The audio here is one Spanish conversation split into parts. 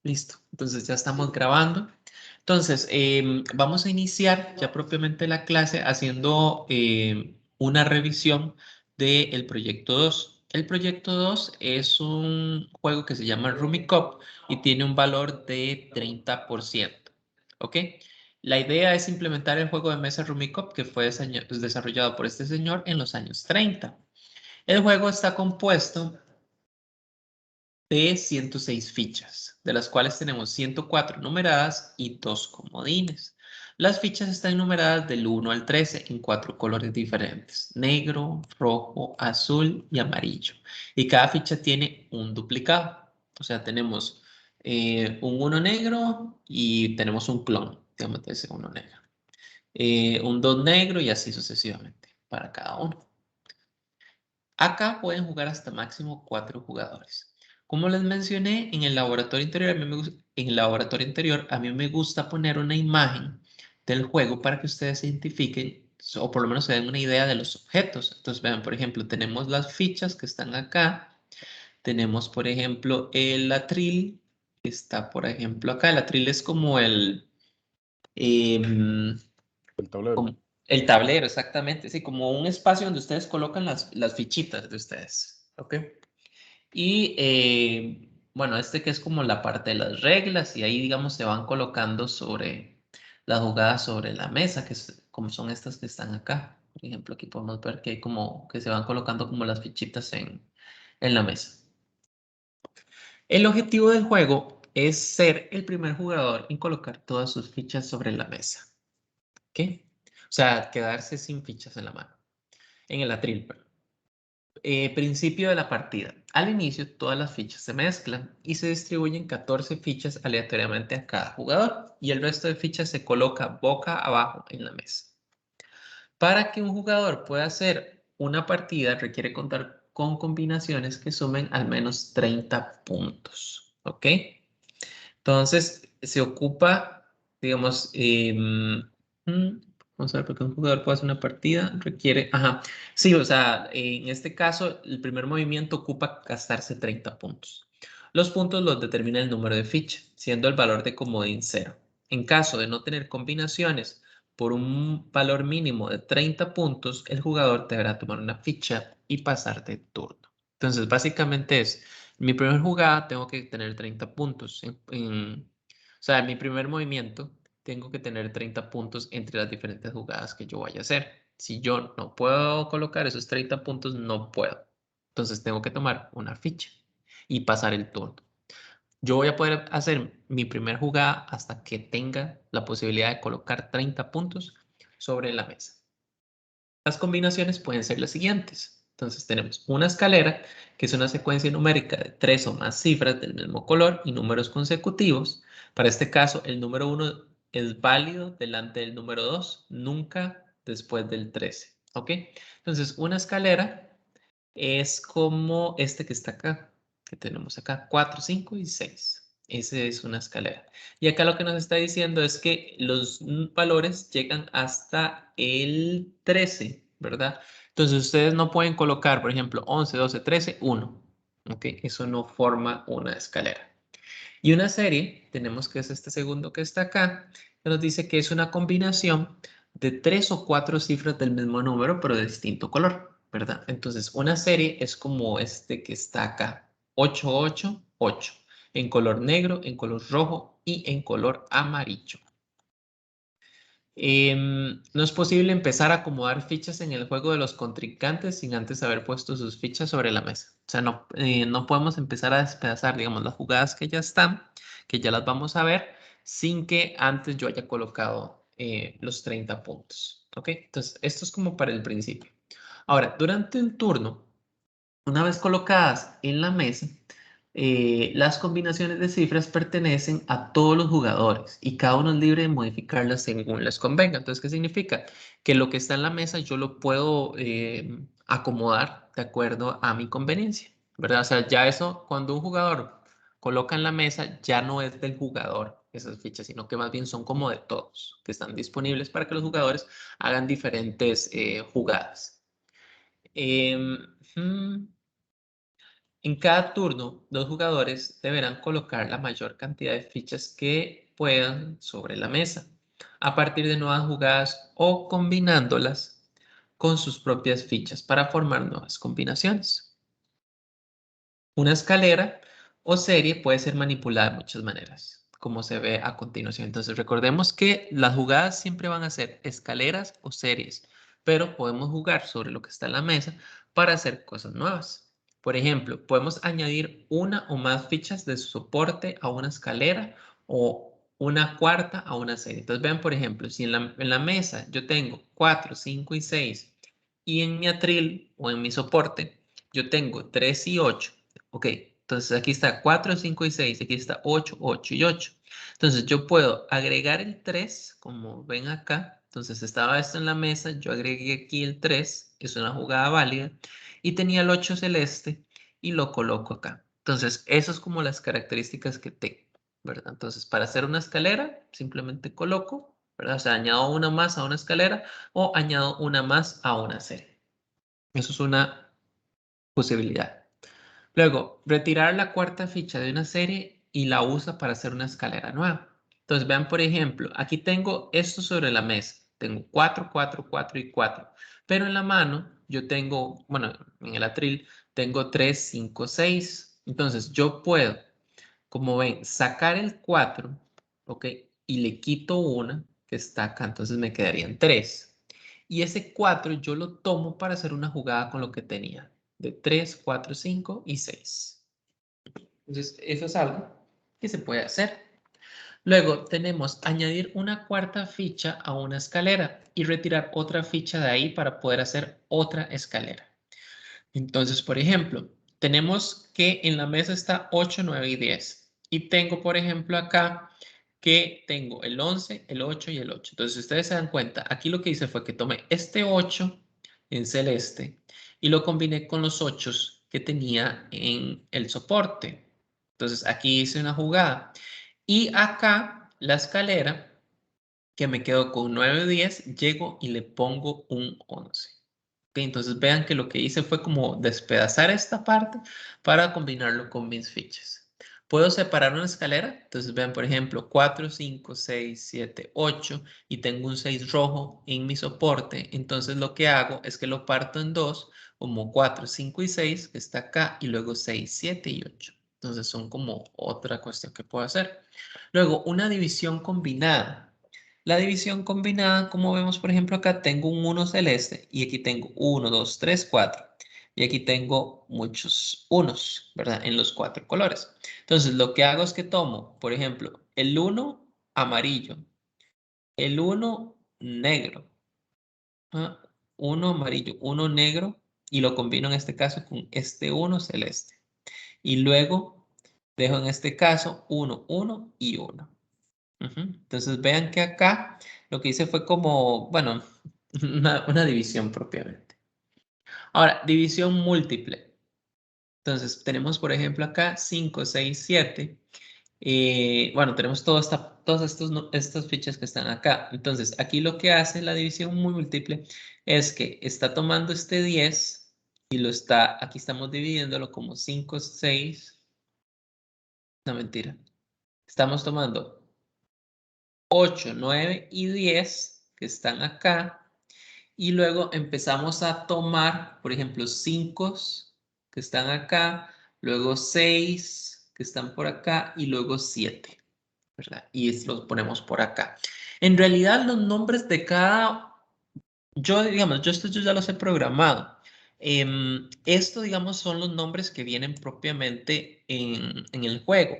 Listo, entonces ya estamos grabando. Entonces, vamos a iniciar ya propiamente la clase haciendo una revisión del proyecto 2. El proyecto 2 es un juego que se llama Rummikub y tiene un valor de 30%. ¿Ok? La idea es implementar el juego de mesa Rummikub que fue desarrollado por este señor en los años 30. El juego está compuesto de 106 fichas, de las cuales tenemos 104 numeradas y 2 comodines. Las fichas están numeradas del 1 al 13 en 4 colores diferentes: negro, rojo, azul y amarillo. Y cada ficha tiene un duplicado. O sea, tenemos un 1 negro y tenemos un clon, digamos, de ese 1 negro. Un 2 negro y así sucesivamente para cada uno. Acá pueden jugar hasta máximo 4 jugadores. Como les mencioné, en el laboratorio interior, a mí me gusta poner una imagen del juego para que ustedes se identifiquen o por lo menos se den una idea de los objetos. Entonces, vean, por ejemplo, tenemos las fichas que están acá. Tenemos, por ejemplo, el atril que está, por ejemplo, acá. El atril es como em, El tablero. el tablero, exactamente, sí, como un espacio donde ustedes colocan las fichitas de ustedes, ¿ok? Y bueno, este que es como la parte de las reglas y ahí, digamos, se van colocando sobre las jugadas sobre la mesa, como son estas que están acá. Por ejemplo, aquí podemos ver que hay como que se van colocando como las fichitas en la mesa. El objetivo del juego es ser el primer jugador en colocar todas sus fichas sobre la mesa, ¿ok? O sea, quedarse sin fichas en la mano, en el atril, perdón. Principio de la partida. Al inicio, todas las fichas se mezclan y se distribuyen 14 fichas aleatoriamente a cada jugador y el resto de fichas se coloca boca abajo en la mesa. Para que un jugador pueda hacer una partida, requiere contar con combinaciones que sumen al menos 30 puntos. ¿Ok? Entonces, se ocupa, digamos, vamos a ver, porque un jugador puede hacer una partida, requiere, ajá, sí, o sea, en este caso, el primer movimiento ocupa gastarse 30 puntos. Los puntos los determina el número de ficha, siendo el valor de comodín 0. En caso de no tener combinaciones por un valor mínimo de 30 puntos, el jugador deberá tomar una ficha y pasar de turno. Entonces, básicamente es mi primer jugada tengo que tener 30 puntos. O sea, en mi primer movimiento tengo que tener 30 puntos entre las diferentes jugadas que yo vaya a hacer. Si yo no puedo colocar esos 30 puntos, no puedo. Entonces tengo que tomar una ficha y pasar el turno. Yo voy a poder hacer mi primer jugada hasta que tenga la posibilidad de colocar 30 puntos sobre la mesa. Las combinaciones pueden ser las siguientes. Entonces tenemos una escalera, que es una secuencia numérica de 3 o más cifras del mismo color y números consecutivos. Para este caso, el número 1 es válido delante del número 2, nunca después del 13. ¿Ok? Entonces, una escalera es como este que está acá, que tenemos acá, 4, 5 y 6. Esa es una escalera. Y acá lo que nos está diciendo es que los valores llegan hasta el 13, ¿verdad? Entonces ustedes no pueden colocar, por ejemplo, 11, 12, 13, 1. ¿Ok? Eso no forma una escalera. Y una serie, tenemos que es este segundo que está acá, que nos dice que es una combinación de 3 o 4 cifras del mismo número, pero de distinto color, ¿verdad? Entonces, una serie es como este que está acá, 8, 8, 8, en color negro, en color rojo y en color amarillo. No es posible empezar a acomodar fichas en el juego de los contrincantes sin antes haber puesto sus fichas sobre la mesa. O sea, no podemos empezar a despedazar, digamos, las jugadas que ya están, que ya las vamos a ver, sin que antes yo haya colocado los 30 puntos. ¿Ok? Entonces, esto es como para el principio. Ahora, durante un turno, una vez colocadas en la mesa, las combinaciones de cifras pertenecen a todos los jugadores y cada uno es libre de modificarlas según les convenga. Entonces, ¿qué significa? Que lo que está en la mesa yo lo puedo acomodar de acuerdo a mi conveniencia, ¿verdad? O sea, ya eso, cuando un jugador coloca en la mesa, ya no es del jugador esas fichas, sino que más bien son como de todos, que están disponibles para que los jugadores hagan diferentes jugadas. Em, hmm, En cada turno, los jugadores deberán colocar la mayor cantidad de fichas que puedan sobre la mesa, a partir de nuevas jugadas o combinándolas con sus propias fichas para formar nuevas combinaciones. Una escalera o serie puede ser manipulada de muchas maneras, como se ve a continuación. Entonces, recordemos que las jugadas siempre van a ser escaleras o series, pero podemos jugar sobre lo que está en la mesa para hacer cosas nuevas. Por ejemplo, podemos añadir una o más fichas de soporte a una escalera o una cuarta a una serie. Entonces, vean, por ejemplo, si en la mesa yo tengo 4, 5 y 6 y en mi atril o en mi soporte yo tengo 3 y 8. Ok, entonces aquí está 4, 5 y 6, aquí está 8, 8 y 8. Entonces yo puedo agregar el 3, como ven acá. Entonces estaba esto en la mesa, yo agregué aquí el 3, es una jugada válida, y tenía el 8 celeste y lo coloco acá. Entonces, eso es como las características que tengo, ¿verdad? Entonces, para hacer una escalera, simplemente coloco, ¿verdad? O sea, añado una más a una escalera o añado una más a una serie. Eso es una posibilidad. Luego, retirar la cuarta ficha de una serie y la usa para hacer una escalera nueva. Entonces, vean, por ejemplo, aquí tengo esto sobre la mesa. Tengo 4, 4, 4 y 4. Pero en la mano yo tengo, bueno, en el atril tengo 3, 5, 6. Entonces, yo puedo, como ven, sacar el 4, ¿ok? Y le quito una que está acá. Entonces, me quedarían 3. Y ese 4 yo lo tomo para hacer una jugada con lo que tenía de 3, 4, 5 y 6. Entonces, eso es algo que se puede hacer. Luego tenemos añadir una cuarta ficha a una escalera y retirar otra ficha de ahí para poder hacer otra escalera. Entonces, por ejemplo, tenemos que en la mesa está 8, 9 y 10. Y tengo, por ejemplo, acá que tengo el 11, el 8 y el 8. Entonces, si ustedes se dan cuenta, aquí lo que hice fue que tomé este 8 en celeste y lo combiné con los 8 que tenía en el soporte. Entonces, aquí hice una jugada. Y acá, la escalera, que me quedo con 9, 10, llego y le pongo un 11. Ok, entonces vean que lo que hice fue como despedazar esta parte para combinarlo con mis fichas. ¿Puedo separar una escalera? Entonces vean, por ejemplo, 4, 5, 6, 7, 8 y tengo un 6 rojo en mi soporte. Entonces lo que hago es que lo parto en dos, como 4, 5 y 6, que está acá, y luego 6, 7 y 8. Entonces son como otra cuestión que puedo hacer. Luego, una división combinada. La división combinada, como vemos, por ejemplo, acá tengo un 1 celeste y aquí tengo 1, 2, 3, 4. Y aquí tengo muchos unos, ¿verdad? En los 4 colores. Entonces, lo que hago es que tomo, por ejemplo, el 1 amarillo, el 1 negro, 1 amarillo, 1 negro, y lo combino en este caso con este 1 celeste. Y luego dejo en este caso 1, 1 y 1. Entonces vean que acá lo que hice fue como, bueno, una división propiamente. Ahora, división múltiple. Entonces tenemos, por ejemplo, acá 5, 6, 7. Bueno, tenemos todas estas fichas que están acá. Entonces, aquí lo que hace la división múltiple es que está tomando este 10 y aquí estamos dividiéndolo como 5, 6. No, mentira. Estamos tomando 8, 9 y 10 que están acá. Y luego empezamos a tomar, por ejemplo, 5 que están acá, luego 6 que están por acá y luego 7, ¿verdad? Y los ponemos por acá. En realidad los nombres de cada, digamos, yo ya los he programado. Esto, digamos, son los nombres que vienen propiamente en el juego,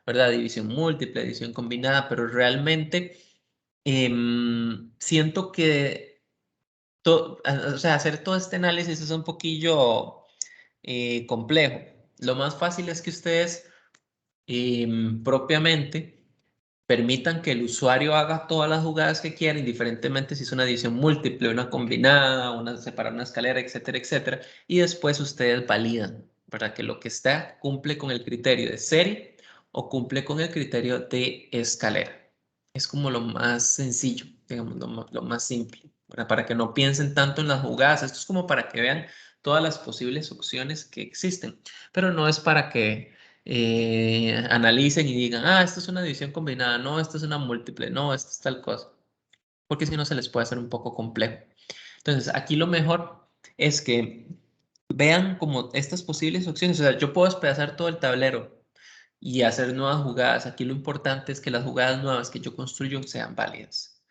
¿verdad? División múltiple, división combinada, pero realmente siento que o sea, hacer todo este análisis es un poquillo complejo. Lo más fácil es que ustedes propiamente permitan que el usuario haga todas las jugadas que quiera, indiferentemente si es una división múltiple, una combinada, una separar una escalera, etcétera, etcétera, y después ustedes validan, ¿verdad? Que lo que está cumple con el criterio de serie o cumple con el criterio de escalera. Es como lo más sencillo, digamos, lo más simple, ¿verdad? Para que no piensen tanto en las jugadas. Esto es como para que vean todas las posibles opciones que existen, pero no es para que analicen y digan, ah, esto es una división combinada, no, esto es una múltiple, no, esto es tal cosa, porque si no se les puede hacer un poco complejo. Entonces, aquí lo mejor es que vean como estas posibles opciones. O sea, yo puedo despedazar todo el tablero y hacer nuevas jugadas. Aquí lo importante es que las jugadas nuevas que yo construyo sean válidas.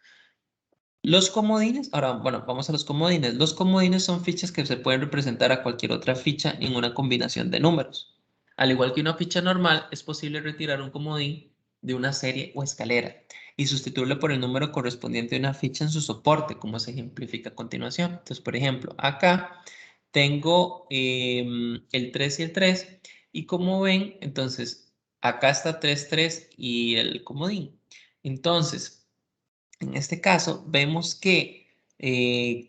Los comodines, ahora, bueno, vamos a los comodines. Los comodines son fichas que se pueden representar a cualquier otra ficha en una combinación de números. Al igual que una ficha normal, es posible retirar un comodín de una serie o escalera y sustituirlo por el número correspondiente a una ficha en su soporte, como se ejemplifica a continuación. Entonces, por ejemplo, acá tengo el 3 y el 3, y como ven, entonces, acá está 3 3 y el comodín. Entonces, en este caso, vemos que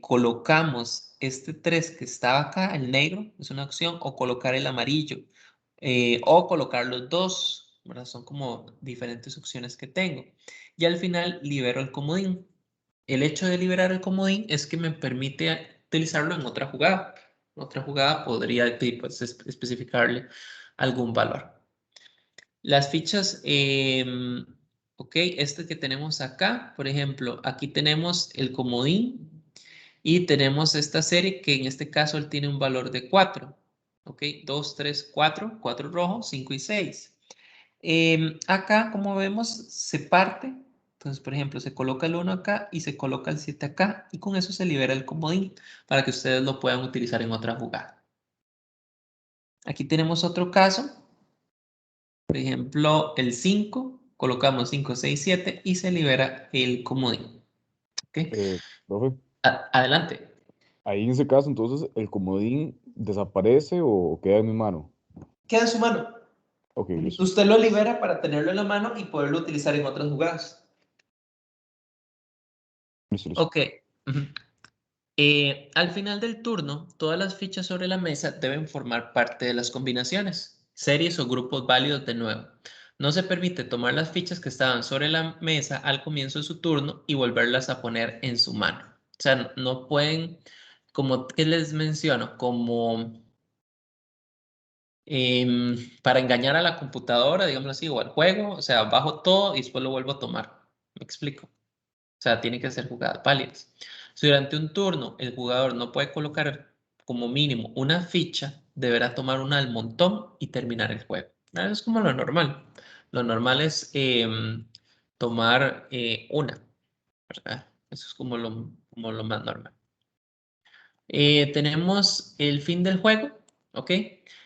colocamos este 3 que estaba acá, el negro, es una opción, o colocar el amarillo, o colocar los dos, ¿verdad? Son como diferentes opciones que tengo. Y al final libero el comodín. El hecho de liberar el comodín es que me permite utilizarlo en otra jugada. En otra jugada podría pues, especificarle algún valor. Las fichas, ok, este que tenemos acá, por ejemplo, aquí tenemos el comodín y tenemos esta serie que en este caso él tiene un valor de 4. Ok, 2, 3, 4, 4 rojo, 5 y 6. Acá, como vemos, se parte. Entonces, por ejemplo, se coloca el 1 acá y se coloca el 7 acá, y con eso se libera el comodín para que ustedes lo puedan utilizar en otra jugada. Aquí tenemos otro caso. Por ejemplo, el 5, colocamos 5, 6, 7 y se libera el comodín. ¿Okay? Profe, Adelante. ahí en ese caso, entonces, ¿el comodín desaparece o queda en mi mano? Queda en su mano. Ok, listo. Usted lo libera para tenerlo en la mano y poderlo utilizar en otras jugadas. Listo, listo. Ok. Ujú. Al final del turno, todas las fichas sobre la mesa deben formar parte de las combinaciones, series o grupos válidos de nuevo. No se permite tomar las fichas que estaban sobre la mesa al comienzo de su turno y volverlas a poner en su mano. O sea, no pueden, como que les menciono, como para engañar a la computadora, digámoslo así, o al juego, o sea, bajo todo y después lo vuelvo a tomar. ¿Me explico? O sea, tiene que ser jugadas válidas. Si durante un turno el jugador no puede colocar como mínimo una ficha, deberá tomar una al montón y terminar el juego. Eso es como lo normal. Lo normal es tomar una, ¿verdad? Eso es como lo más normal. Tenemos el fin del juego, ¿ok?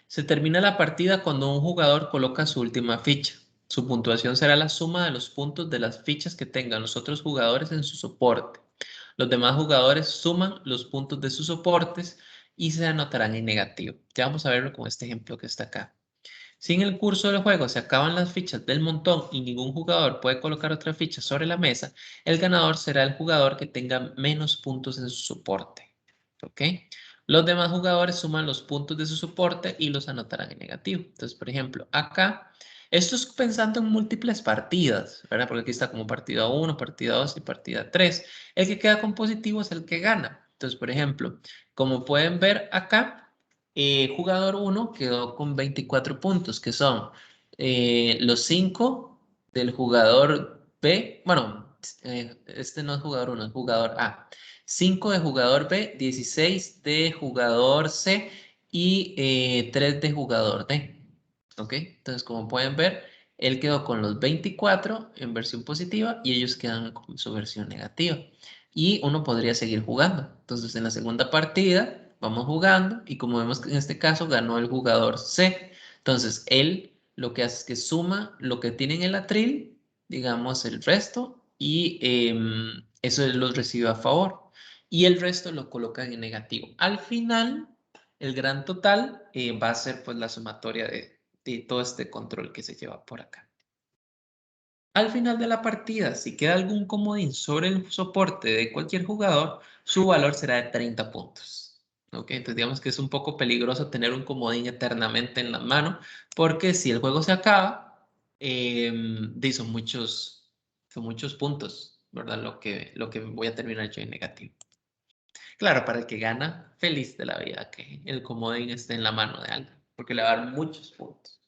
Se termina la partida cuando un jugador coloca su última ficha. Su puntuación será la suma de los puntos de las fichas que tengan los otros jugadores en su soporte. Los demás jugadores suman los puntos de sus soportes y se anotarán en negativo. Ya vamos a verlo con este ejemplo que está acá. Si en el curso del juego se acaban las fichas del montón y ningún jugador puede colocar otra ficha sobre la mesa, el ganador será el jugador que tenga menos puntos en su soporte. ¿Ok? Los demás jugadores suman los puntos de su soporte y los anotarán en negativo. Entonces, por ejemplo, acá, esto es pensando en múltiples partidas, ¿verdad? Porque aquí está como partida 1, partida 2 y partida 3. El que queda con positivo es el que gana. Entonces, por ejemplo, como pueden ver acá, jugador 1 quedó con 24 puntos, que son los 5 del jugador B. Bueno, este no es jugador 1, es jugador A. 5 de jugador B, 16 de jugador C y 3 de jugador D. ¿Ok? Entonces, como pueden ver, él quedó con los 24 en versión positiva y ellos quedan con su versión negativa. Y uno podría seguir jugando. Entonces, en la segunda partida vamos jugando y como vemos que en este caso ganó el jugador C. Entonces, él lo que hace es que suma lo que tiene en el atril, digamos el resto, y eso él los recibe a favor. Y el resto lo colocan en negativo. Al final, el gran total va a ser pues la sumatoria de todo este control que se lleva por acá. Al final de la partida, si queda algún comodín sobre el soporte de cualquier jugador, su valor será de 30 puntos. ¿Ok? Entonces digamos que es un poco peligroso tener un comodín eternamente en la mano, porque si el juego se acaba, son muchos puntos, ¿verdad? Lo que voy a terminar yo en negativo. Claro, para el que gana, feliz de la vida que el comodín esté en la mano de alguien, porque le va a dar muchos puntos.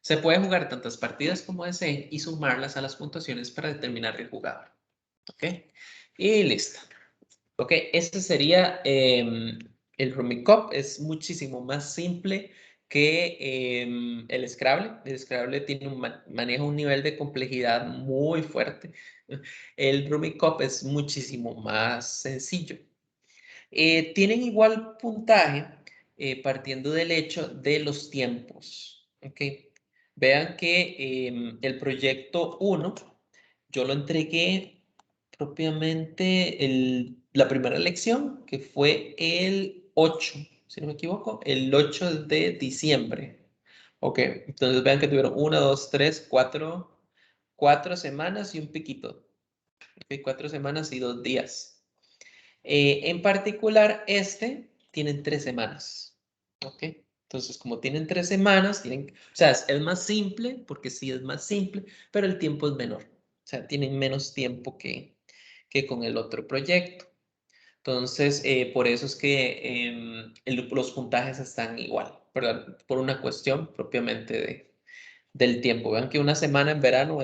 Se puede jugar tantas partidas como deseen y sumarlas a las puntuaciones para determinar el jugador. ¿Ok? Y listo. Ok, este sería el Rummikub. Es muchísimo más simple que el Scrabble. El Scrabble tiene maneja un nivel de complejidad muy fuerte. El Rummikub es muchísimo más sencillo. Tienen igual puntaje partiendo del hecho de los tiempos. ¿Okay? Vean que el proyecto 1 yo lo entregué propiamente la primera lección, que fue el 8, si no me equivoco, el 8 de diciembre. Ok, entonces vean que tuvieron 1, 2, 3, 4 semanas y un piquito. Okay, 4 semanas y 2 días. En particular, tienen 3 semanas. ¿Ok? Entonces, como tienen 3 semanas, o sea, es más simple, porque sí es más simple, pero el tiempo es menor. O sea, tienen menos tiempo que con el otro proyecto. Entonces, por eso es que los puntajes están igual, ¿verdad? Por una cuestión propiamente del tiempo. Vean que una semana en verano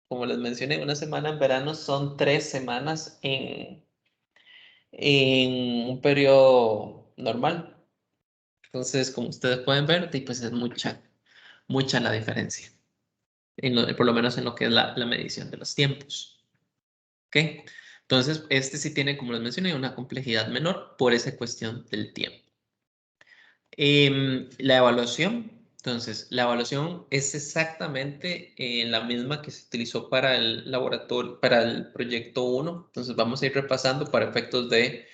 como les mencioné, una semana en verano son 3 semanas en un periodo normal. Entonces, como ustedes pueden ver, pues es mucha la diferencia, por lo menos en lo que es la medición de los tiempos. ¿Ok? Entonces, este sí tiene, como les mencioné, una complejidad menor por esa cuestión del tiempo. La evaluación. Entonces, la evaluación es exactamente la misma que se utilizó para el laboratorio, para el proyecto 1. Entonces, vamos a ir repasando para efectos de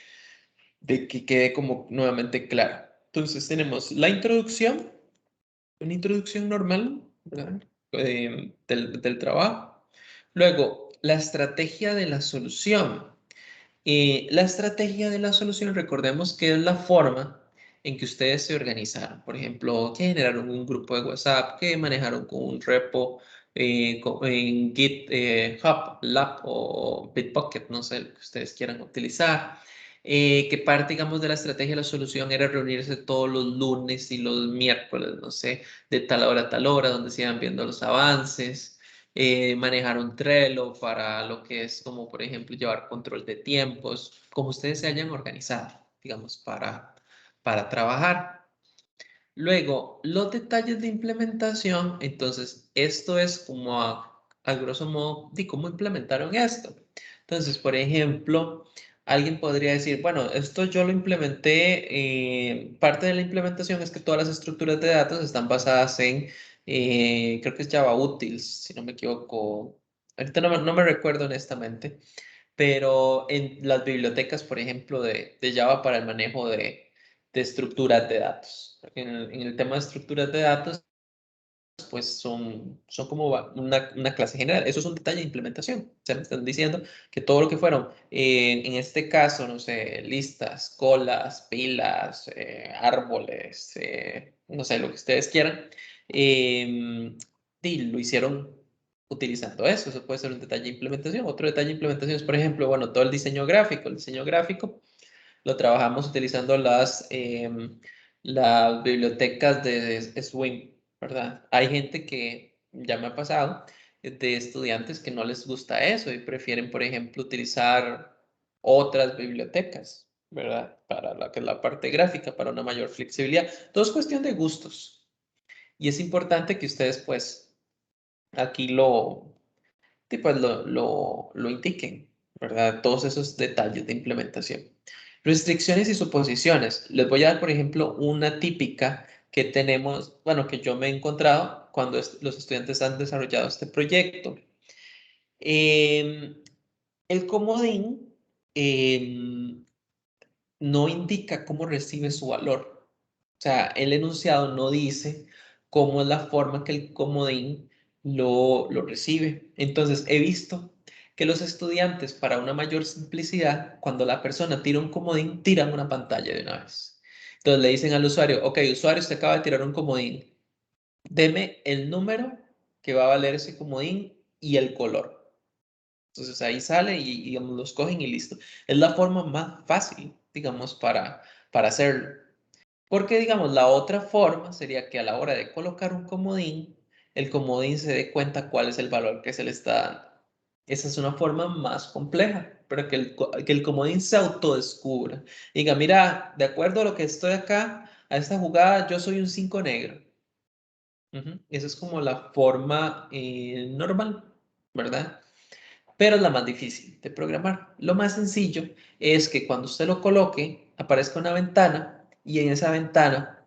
que quede como nuevamente claro. Entonces tenemos la introducción, una introducción normal, ¿verdad? Del trabajo. Luego, la estrategia de la solución. La estrategia de la solución, recordemos que es la forma en que ustedes se organizaron. Por ejemplo, que generaron un grupo de WhatsApp, que manejaron con un repo en GitHub, Lab o Bitbucket, no sé lo que ustedes quieran utilizar. Que parte, digamos, de la estrategia de la solución era reunirse todos los lunes y los miércoles, no sé, de tal hora a tal hora, donde se iban viendo los avances. Manejar un Trello para lo que es como, por ejemplo, llevar control de tiempos, como ustedes se hayan organizado, digamos, para trabajar. Luego, los detalles de implementación, entonces, esto es como a grosso modo de cómo implementaron esto. Entonces, por ejemplo, alguien podría decir, bueno, esto yo lo implementé, parte de la implementación es que todas las estructuras de datos están basadas en, creo que es Java Utils, si no me equivoco. Ahorita no me recuerdo honestamente, pero en las bibliotecas, por ejemplo, de Java para el manejo de estructuras de datos. En el tema de estructuras de datos, pues son como una clase general. Eso es un detalle de implementación. O sea, me están diciendo que todo lo que fueron, en este caso, no sé, listas, colas, pilas, árboles, no sé, lo que ustedes quieran, y lo hicieron utilizando eso. Eso puede ser un detalle de implementación. Otro detalle de implementación es, por ejemplo, bueno, todo el diseño gráfico. El diseño gráfico lo trabajamos utilizando las bibliotecas de Swing, ¿verdad? Hay gente que ya me ha pasado de estudiantes que no les gusta eso y prefieren, por ejemplo, utilizar otras bibliotecas, ¿verdad? Para la que es la parte gráfica, para una mayor flexibilidad. Todo es cuestión de gustos. Y es importante que ustedes, pues, aquí lo indiquen, ¿verdad? Todos esos detalles de implementación. Restricciones y suposiciones. Les voy a dar, por ejemplo, una típica que tenemos, bueno, que yo me he encontrado cuando los estudiantes han desarrollado este proyecto. Em, el comodín no indica cómo recibe su valor. O sea, el enunciado no dice cómo es la forma que el comodín lo recibe. Entonces, he visto que los estudiantes, para una mayor simplicidad, cuando la persona tira un comodín, tiran una pantalla de una vez. Entonces le dicen al usuario, ok, usuario, usted acaba de tirar un comodín. Deme el número que va a valer ese comodín y el color. Entonces ahí sale y digamos, los cogen y listo. Es la forma más fácil, digamos, para hacerlo. Porque, digamos, la otra forma sería que a la hora de colocar un comodín, el comodín se dé cuenta cuál es el valor que se le está dando. Esa es una forma más compleja, pero que el comodín se autodescubra. Diga, mira, de acuerdo a lo que estoy acá, a esta jugada, yo soy un 5 negro. Esa es como la forma normal, ¿verdad? Pero es la más difícil de programar. Lo más sencillo es que cuando usted lo coloque, aparezca una ventana y en esa ventana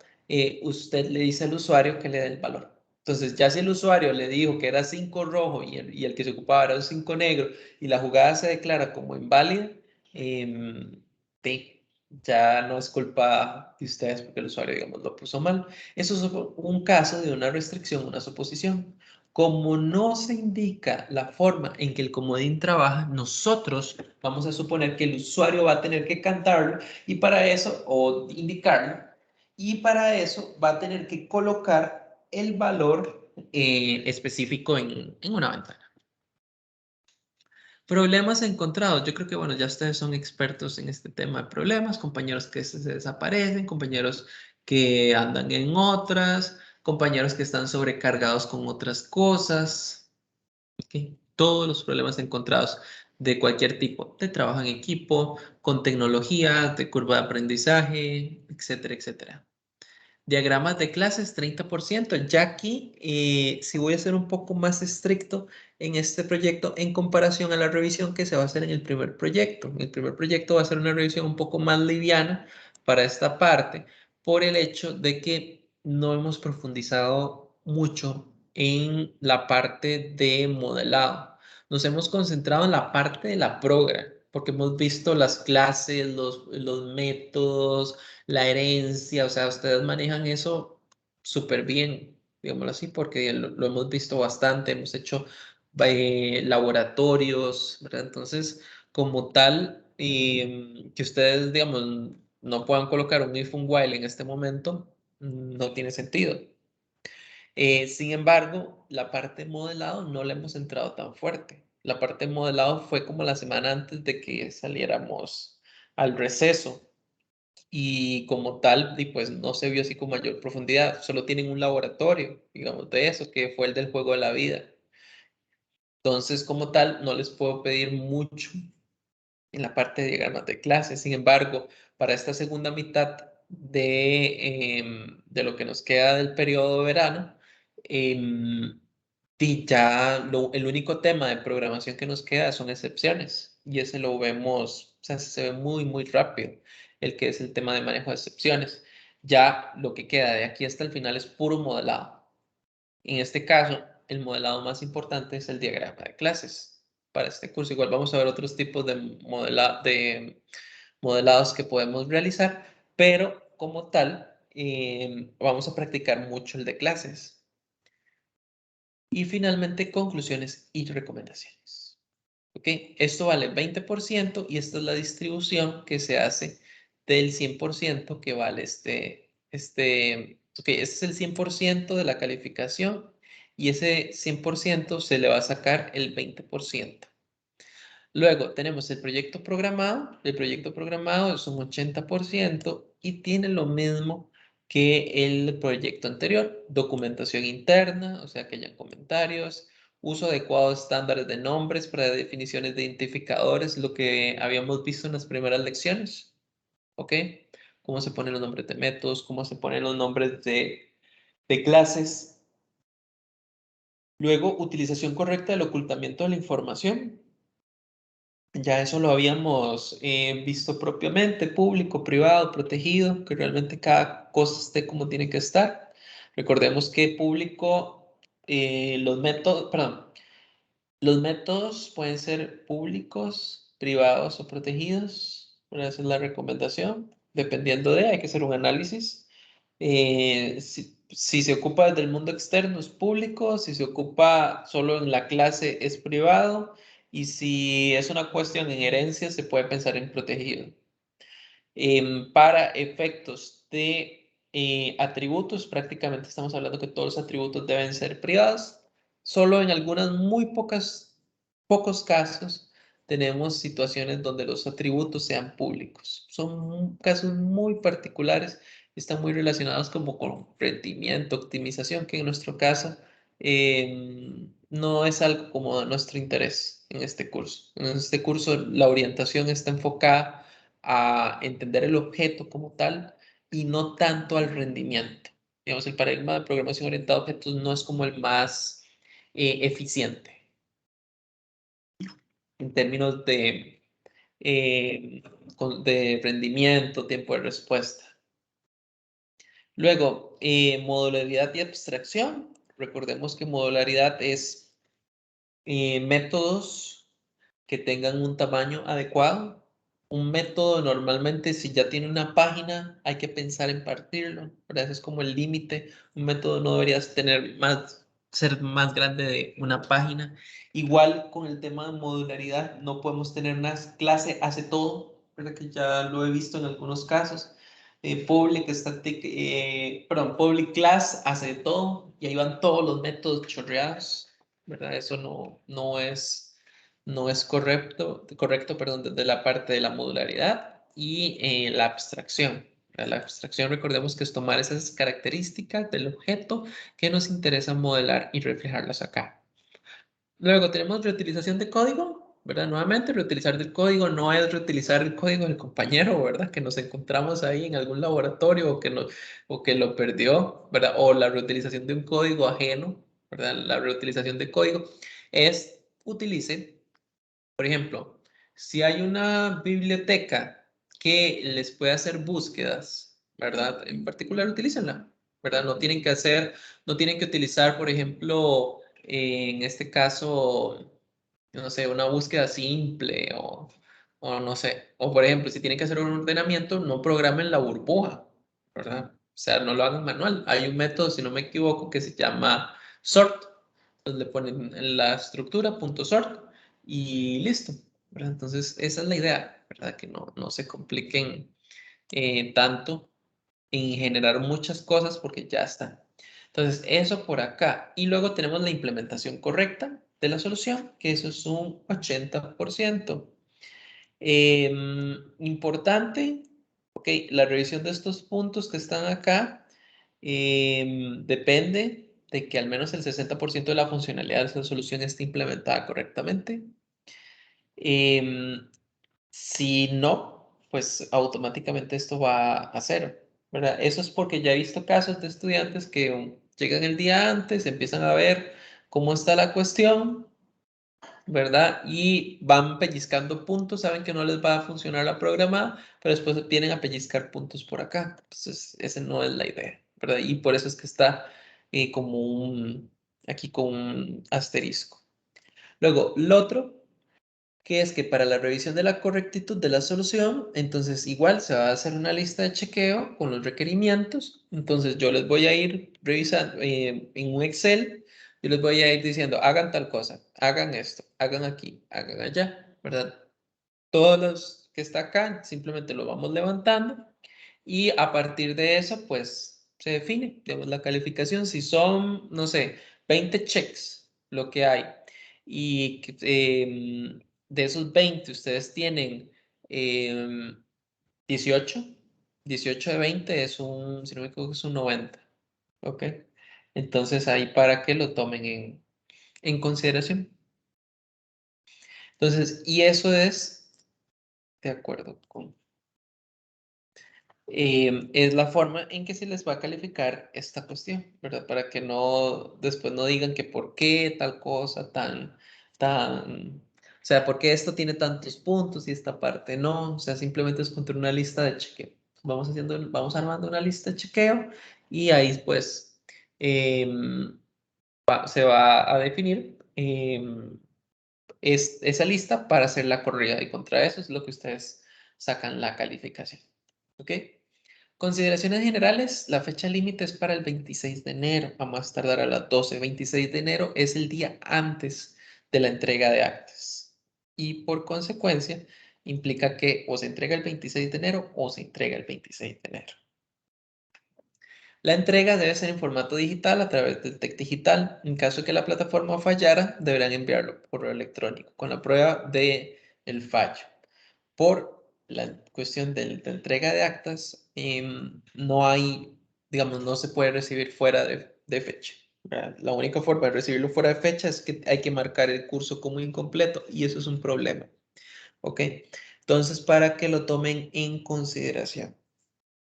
usted le dice al usuario que le dé el valor. Entonces, ya si el usuario le dijo que era 5 rojo y el que se ocupaba era un 5 negro y la jugada se declara como inválida, sí, ya no es culpa de ustedes porque el usuario, digamos, lo puso mal. Eso es un caso de una restricción, una suposición. Como no se indica la forma en que el comodín trabaja, nosotros vamos a suponer que el usuario va a tener que cantarlo y para eso, o indicarlo, y para eso va a tener que colocar el valor específico en una ventana. Problemas encontrados. Yo creo que, bueno, ya ustedes son expertos en este tema de problemas, compañeros que se desaparecen, compañeros que andan en otras, compañeros que están sobrecargados con otras cosas. ¿Ok? Todos los problemas encontrados de cualquier tipo, de trabajo en equipo, con tecnología, de curva de aprendizaje, etcétera, etcétera. Diagramas de clases, 30%. Ya aquí, si voy a ser un poco más estricto en este proyecto en comparación a la revisión que se va a hacer en el primer proyecto. En el primer proyecto va a ser una revisión un poco más liviana para esta parte por el hecho de que no hemos profundizado mucho en la parte de modelado. Nos hemos concentrado en la parte de la progra, porque hemos visto las clases, los métodos, la herencia, o sea, ustedes manejan eso súper bien, digámoslo así, porque lo hemos visto bastante, hemos hecho laboratorios, ¿verdad? Entonces, como tal, que ustedes, digamos, no puedan colocar un if, un while en este momento, no tiene sentido. Sin embargo, la parte modelado no le hemos entrado tan fuerte. La parte modelado fue como la semana antes de que saliéramos al receso y como tal, y pues no se vio así con mayor profundidad, solo tienen un laboratorio, digamos, de eso, que fue el del juego de la vida. Entonces, como tal, no les puedo pedir mucho en la parte de diagramas de clase. Sin embargo, para esta segunda mitad de lo que nos queda del periodo de verano, y ya el único tema de programación que nos queda son excepciones. Y ese lo vemos, o sea, se ve muy, muy rápido, el que es el tema de manejo de excepciones. Ya lo que queda de aquí hasta el final es puro modelado. En este caso, el modelado más importante es el diagrama de clases. Para este curso, igual vamos a ver otros tipos de modelados que podemos realizar, pero como tal, vamos a practicar mucho el de clases. Y finalmente, conclusiones y recomendaciones. ¿Ok? Esto vale 20% y esta es la distribución que se hace del 100% que vale ok, este es el 100% de la calificación y ese 100% se le va a sacar el 20%. Luego tenemos el proyecto programado. El proyecto programado es un 80% y tiene lo mismo que el proyecto anterior. Documentación interna, o sea que hayan comentarios, uso adecuado de estándares de nombres para definiciones de identificadores, lo que habíamos visto en las primeras lecciones. ¿Ok? Cómo se ponen los nombres de métodos, cómo se ponen los nombres de clases. Luego, utilización correcta del ocultamiento de la información. Ya eso lo habíamos visto propiamente, público, privado, protegido, que realmente cada cosa esté como tiene que estar. Recordemos que público, los métodos pueden ser públicos, privados o protegidos. Bueno, esa es la recomendación. Dependiendo hay que hacer un análisis. Si se ocupa desde el mundo externo es público, si se ocupa solo en la clase es privado y si es una cuestión en herencia se puede pensar en protegido. Para efectos de atributos, prácticamente estamos hablando que todos los atributos deben ser privados. Solo en algunas muy pocos pocos casos tenemos situaciones donde los atributos sean públicos. Son casos muy particulares, están muy relacionados como con rendimiento, optimización, que en nuestro caso no es algo como de nuestro interés en este curso. En este curso la orientación está enfocada a entender el objeto como tal y no tanto al rendimiento. Digamos, el paradigma de programación orientada a objetos no es como el más eficiente en términos eh, de rendimiento, tiempo de respuesta. Luego, modularidad y abstracción. Recordemos que modularidad es métodos que tengan un tamaño adecuado. Un método normalmente, si ya tiene una página, hay que pensar en partirlo, ¿verdad? Ese es como el límite. Un método no debería ser más grande de una página. Igual con el tema de modularidad, no podemos tener una clase hace todo, ¿verdad? Que ya lo he visto en algunos casos. Public class hace de todo y ahí van todos los métodos chorreados, ¿verdad? Eso no es correcto, perdón, desde la parte de la modularidad y la abstracción. La abstracción, recordemos que es tomar esas características del objeto que nos interesa modelar y reflejarlas acá. Luego tenemos reutilización de código, ¿verdad? Nuevamente, reutilizar del código no es reutilizar el código del compañero, ¿verdad? Que nos encontramos ahí en algún laboratorio o que lo perdió, ¿verdad? O la reutilización de un código ajeno, ¿verdad? La reutilización de código utilice, por ejemplo, si hay una biblioteca que les puede hacer búsquedas, ¿verdad? En particular, utilícenla, ¿verdad? No tienen que utilizar, por ejemplo, en este caso, no sé, una búsqueda simple o no sé. O por ejemplo, si tienen que hacer un ordenamiento, no programen la burbuja, ¿verdad? O sea, no lo hagan manual. Hay un método, si no me equivoco, que se llama sort. Entonces le ponen en la estructura .sort y listo, ¿verdad? Entonces, esa es la idea, ¿verdad? Que no se compliquen tanto en generar muchas cosas porque ya está. Entonces, eso por acá. Y luego tenemos la implementación correcta de la solución, que eso es un 80%. Importante, ok, la revisión de estos puntos que están acá depende de que al menos el 60% de la funcionalidad de esa solución esté implementada correctamente. Si no, pues automáticamente esto va a cero, ¿verdad? Eso es porque ya he visto casos de estudiantes que llegan el día antes, empiezan a ver cómo está la cuestión, ¿verdad? Y van pellizcando puntos, saben que no les va a funcionar la programa, pero después vienen a pellizcar puntos por acá. Entonces, esa no es la idea, ¿verdad? Y por eso es que está aquí con un asterisco. Luego, lo otro que es que para la revisión de la correctitud de la solución, entonces igual se va a hacer una lista de chequeo con los requerimientos. Entonces yo les voy a ir revisando en un Excel, yo les voy a ir diciendo, hagan tal cosa, hagan esto, hagan aquí, hagan allá, ¿verdad? Todos los que está acá, simplemente lo vamos levantando y a partir de eso, pues se define, digamos, la calificación. Si son, no sé, 20 checks, lo que hay, y de esos 20 ustedes tienen 18, 18 de 20 es si no me equivoco, es un 90, ¿ok? Entonces ahí para que lo tomen en consideración. Entonces, y eso es de acuerdo con es la forma en que se les va a calificar esta cuestión, ¿verdad? Para que después no digan que por qué tal cosa o sea, por qué esto tiene tantos puntos y esta parte no, o sea, simplemente es contra una lista de chequeo. Vamos armando una lista de chequeo y ahí pues se va a definir esa lista para hacer la corrida y contra eso es lo que ustedes sacan la calificación, ¿ok? Consideraciones generales, la fecha límite es para el 26 de enero, vamos a tardar a las 12. 26 de enero es el día antes de la entrega de actas y por consecuencia implica que o se entrega el 26 de enero o se entrega el 26 de enero. La entrega debe ser en formato digital a través del TEC digital. En caso de que la plataforma fallara, deberán enviarlo por correo electrónico con la prueba de el fallo. Por la cuestión de la entrega de actas, no hay, digamos, no se puede recibir fuera de fecha. ¿Verdad? La única forma de recibirlo fuera de fecha es que hay que marcar el curso como incompleto y eso es un problema. ¿Ok? Entonces, para que lo tomen en consideración.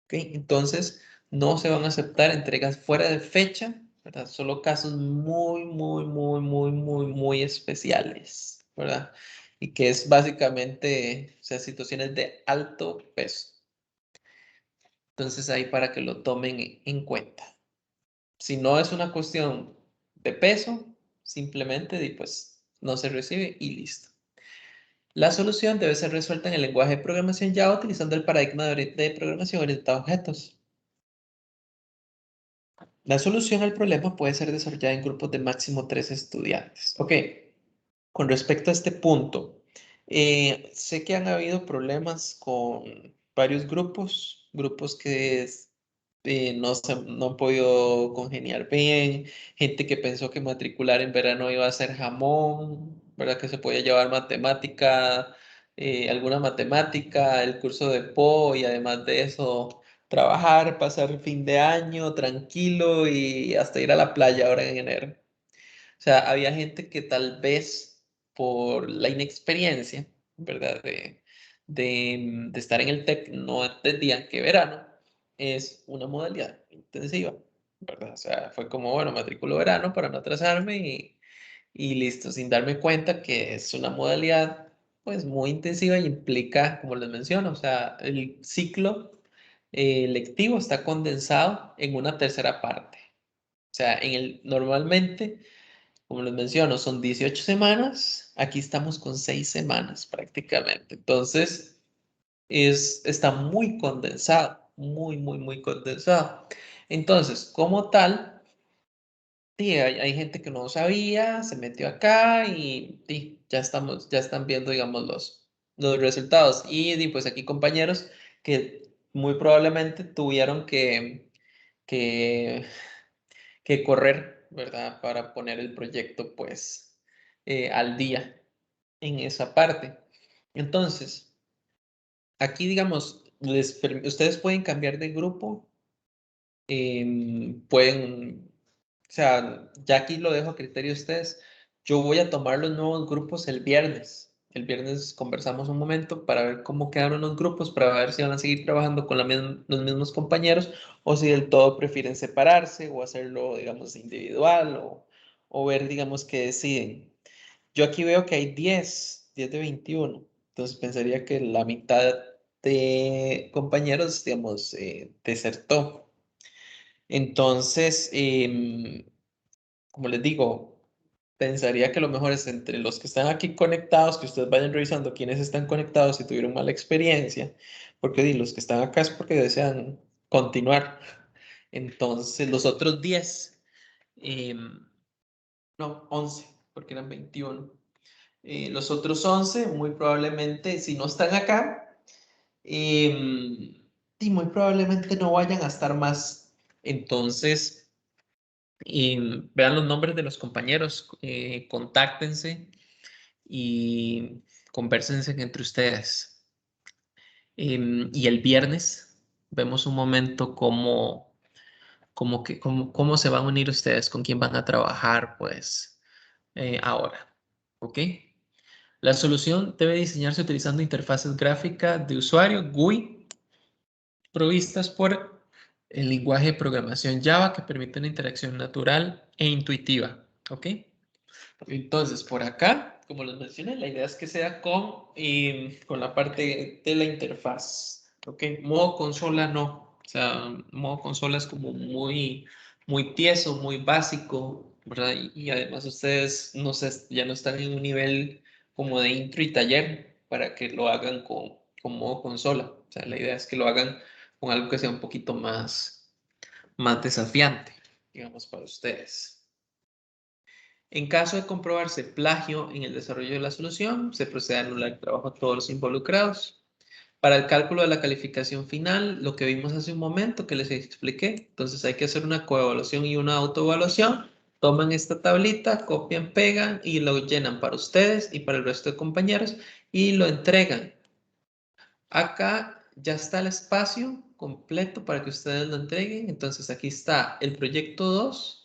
¿Ok? Entonces, no se van a aceptar entregas fuera de fecha, ¿verdad? Solo casos muy, muy, muy, muy, muy, muy especiales, ¿verdad? Y que es básicamente, o sea, situaciones de alto peso. Entonces, ahí para que lo tomen en cuenta. Si no es una cuestión de peso, simplemente pues no se recibe y listo. La solución debe ser resuelta en el lenguaje de programación Java utilizando el paradigma de programación orientada a objetos. La solución al problema puede ser desarrollada en grupos de máximo 3 estudiantes. Ok, con respecto a este punto, sé que han habido problemas con varios grupos que no han podido congeniar bien, gente que pensó que matricular en verano iba a ser jamón, ¿verdad? Que se podía llevar matemática, alguna matemática, el curso de PO y además de eso trabajar, pasar fin de año tranquilo y hasta ir a la playa ahora en enero. O sea, había gente que tal vez por la inexperiencia, ¿verdad? De estar en el TEC no entendían que verano es una modalidad intensiva, ¿verdad? O sea, fue como, bueno, matriculo verano para no atrasarme y listo, sin darme cuenta que es una modalidad pues muy intensiva y implica, como les menciono, o sea, el ciclo lectivo está condensado en una tercera parte. O sea, normalmente, como les menciono, son 18 semanas, aquí estamos con 6 semanas prácticamente. Entonces, está muy condensado, muy, muy, muy condensado. Entonces, como tal, sí, hay gente que no sabía, se metió acá y sí, ya están viendo, digamos, los resultados. Y pues aquí compañeros que muy probablemente tuvieron que, que correr, ¿verdad? Para poner el proyecto, pues, al día en esa parte. Entonces, aquí, digamos, ustedes pueden cambiar de grupo, pueden, o sea, ya aquí lo dejo a criterio de ustedes. Yo voy a tomar los nuevos grupos el viernes. El viernes conversamos un momento para ver cómo quedaron los grupos, para ver si van a seguir trabajando con los mismos compañeros o si del todo prefieren separarse o hacerlo, digamos, individual o ver, digamos, qué deciden. Yo aquí veo que hay 10 de 21. Entonces pensaría que la mitad de compañeros, digamos, desertó. Entonces, como les digo, pensaría que lo mejor es entre los que están aquí conectados, que ustedes vayan revisando quiénes están conectados y tuvieron mala experiencia, porque los que están acá es porque desean continuar. Entonces, los otros 10, no, 11, porque eran 21. Los otros 11, muy probablemente, si no están acá, y muy probablemente no vayan a estar más. Entonces, vean los nombres de los compañeros, contáctense y convérsense entre ustedes. Y el viernes vemos un momento cómo se van a unir ustedes, con quién van a trabajar, pues, ahora. ¿Ok? La solución debe diseñarse utilizando interfaces gráficas de usuario GUI provistas por el lenguaje de programación Java que permite una interacción natural e intuitiva. ¿Ok? Entonces, por acá, como les mencioné, la idea es que sea con la parte de la interfaz. ¿Ok? Modo consola no. O sea, modo consola es como muy, muy tieso, muy básico, ¿verdad? Y además ustedes no sé, ya no están en un nivel como de intro y taller para que lo hagan con modo consola. O sea, la idea es que lo hagan con algo que sea un poquito más desafiante, digamos, para ustedes. En caso de comprobarse plagio en el desarrollo de la solución, se procede a anular el trabajo a todos los involucrados. Para el cálculo de la calificación final, lo que vimos hace un momento que les expliqué, entonces hay que hacer una coevaluación y una autoevaluación. Toman esta tablita, copian, pegan y lo llenan para ustedes y para el resto de compañeros y lo entregan. Acá ya está el espacio completo para que ustedes lo entreguen. Entonces aquí está el proyecto 2.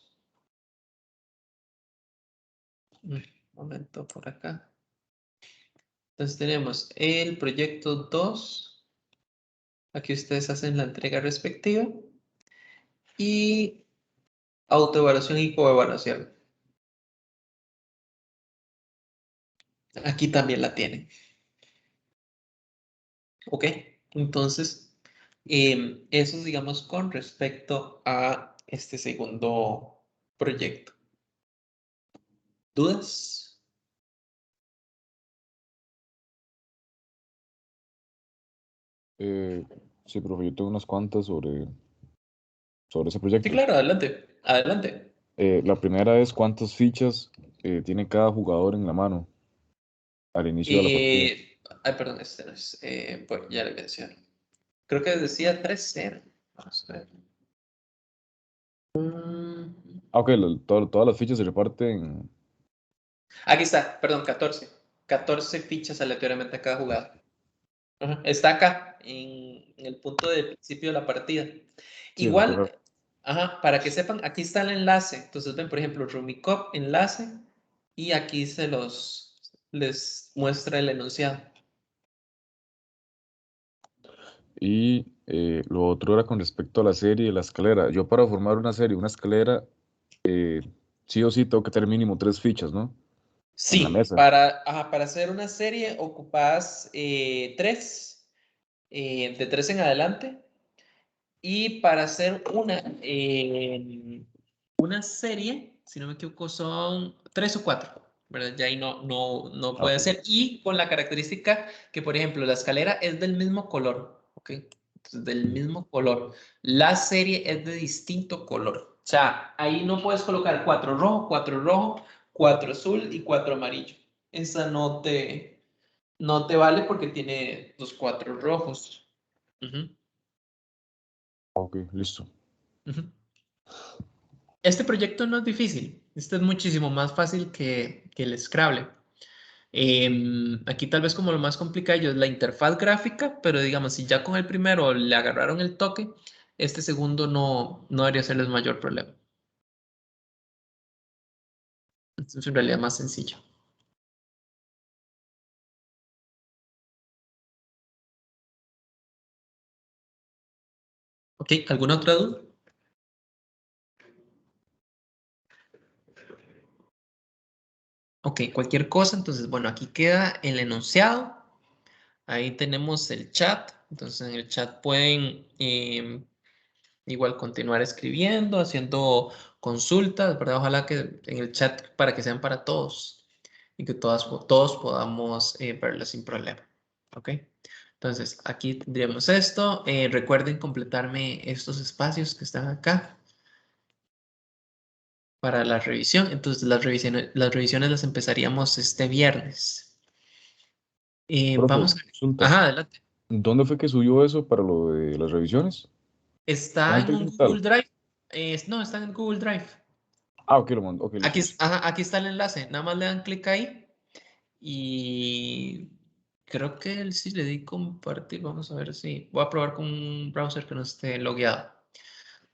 Un momento por acá. Entonces tenemos el proyecto 2. Aquí ustedes hacen la entrega respectiva. Y autoevaluación y coevaluación. Aquí también la tienen. ¿Ok? Entonces, eso es, digamos, con respecto a este segundo proyecto. ¿Dudas? Eh, sí, profe, yo tengo unas cuantas sobre ese Sí, proyecto. claro, adelante. Adelante. La primera es cuántas fichas tiene cada jugador en la mano al inicio de la partida. Perdón, este no es. Pues ya le mencioné. Creo que decía 3-0. Vamos a ver. Ah, ok, todas las fichas se reparten. Aquí está, perdón, 14. 14 fichas aleatoriamente a cada jugada. Ajá, está acá, en el punto de principio de la partida. Sí, en el primer. Igual, ajá, para que sepan, aquí está el enlace. Entonces ven, por ejemplo, Rumicop, enlace, y aquí les muestra el enunciado. Y lo otro era con respecto a la serie y la escalera. Yo para formar una serie, una escalera, eh, sí o sí tengo que tener mínimo 3 fichas, ¿no? En la Sí, mesa. para hacer una serie ocupas 3, de 3 en adelante. Y para hacer una serie, si no me equivoco, son 3 o 4, ¿verdad? Ya ahí no Ah, puede ok. ser. Y con la característica que, por ejemplo, la escalera es del mismo color, ¿ok? Entonces, del mismo color. La serie es de distinto color. O sea, ahí no puedes colocar 4 rojo, 4 azul y 4 amarillo. Esa no te vale porque tiene los 4 rojos. Ujú, Ok, listo. ujú. Este proyecto no es difícil, este es muchísimo más fácil que el Scrabble. Aquí tal vez como lo más complicado es la interfaz gráfica, pero digamos, si ya con el primero le agarraron el toque, este segundo no debería serles mayor problema. Esto es en realidad más sencillo. ¿Ok? ¿Alguna otra duda? Ok, cualquier cosa, entonces, bueno, aquí queda el enunciado. Ahí tenemos el chat. Entonces, en el chat pueden igual continuar escribiendo, haciendo consultas, ¿verdad? Ojalá que en el chat para que sean para todos y que todos podamos verlas sin problema. ¿Ok? Entonces, aquí tendríamos esto. Recuerden completarme estos espacios que están acá para la revisión. Entonces, las revisiones las empezaríamos este viernes. Profe, Vamos a ver. consulta. Ajá, adelante. ¿Dónde fue que subió eso para lo de las revisiones? ¿En Está el en un digital? Google Drive. No, está en Google Drive. Ah, ok, lo mando. Ok, listo, Aquí, listo. ajá, aquí está el enlace. Nada más le dan clic ahí y creo que él sí le di compartir. Vamos a ver si voy a probar con un browser que no esté logueado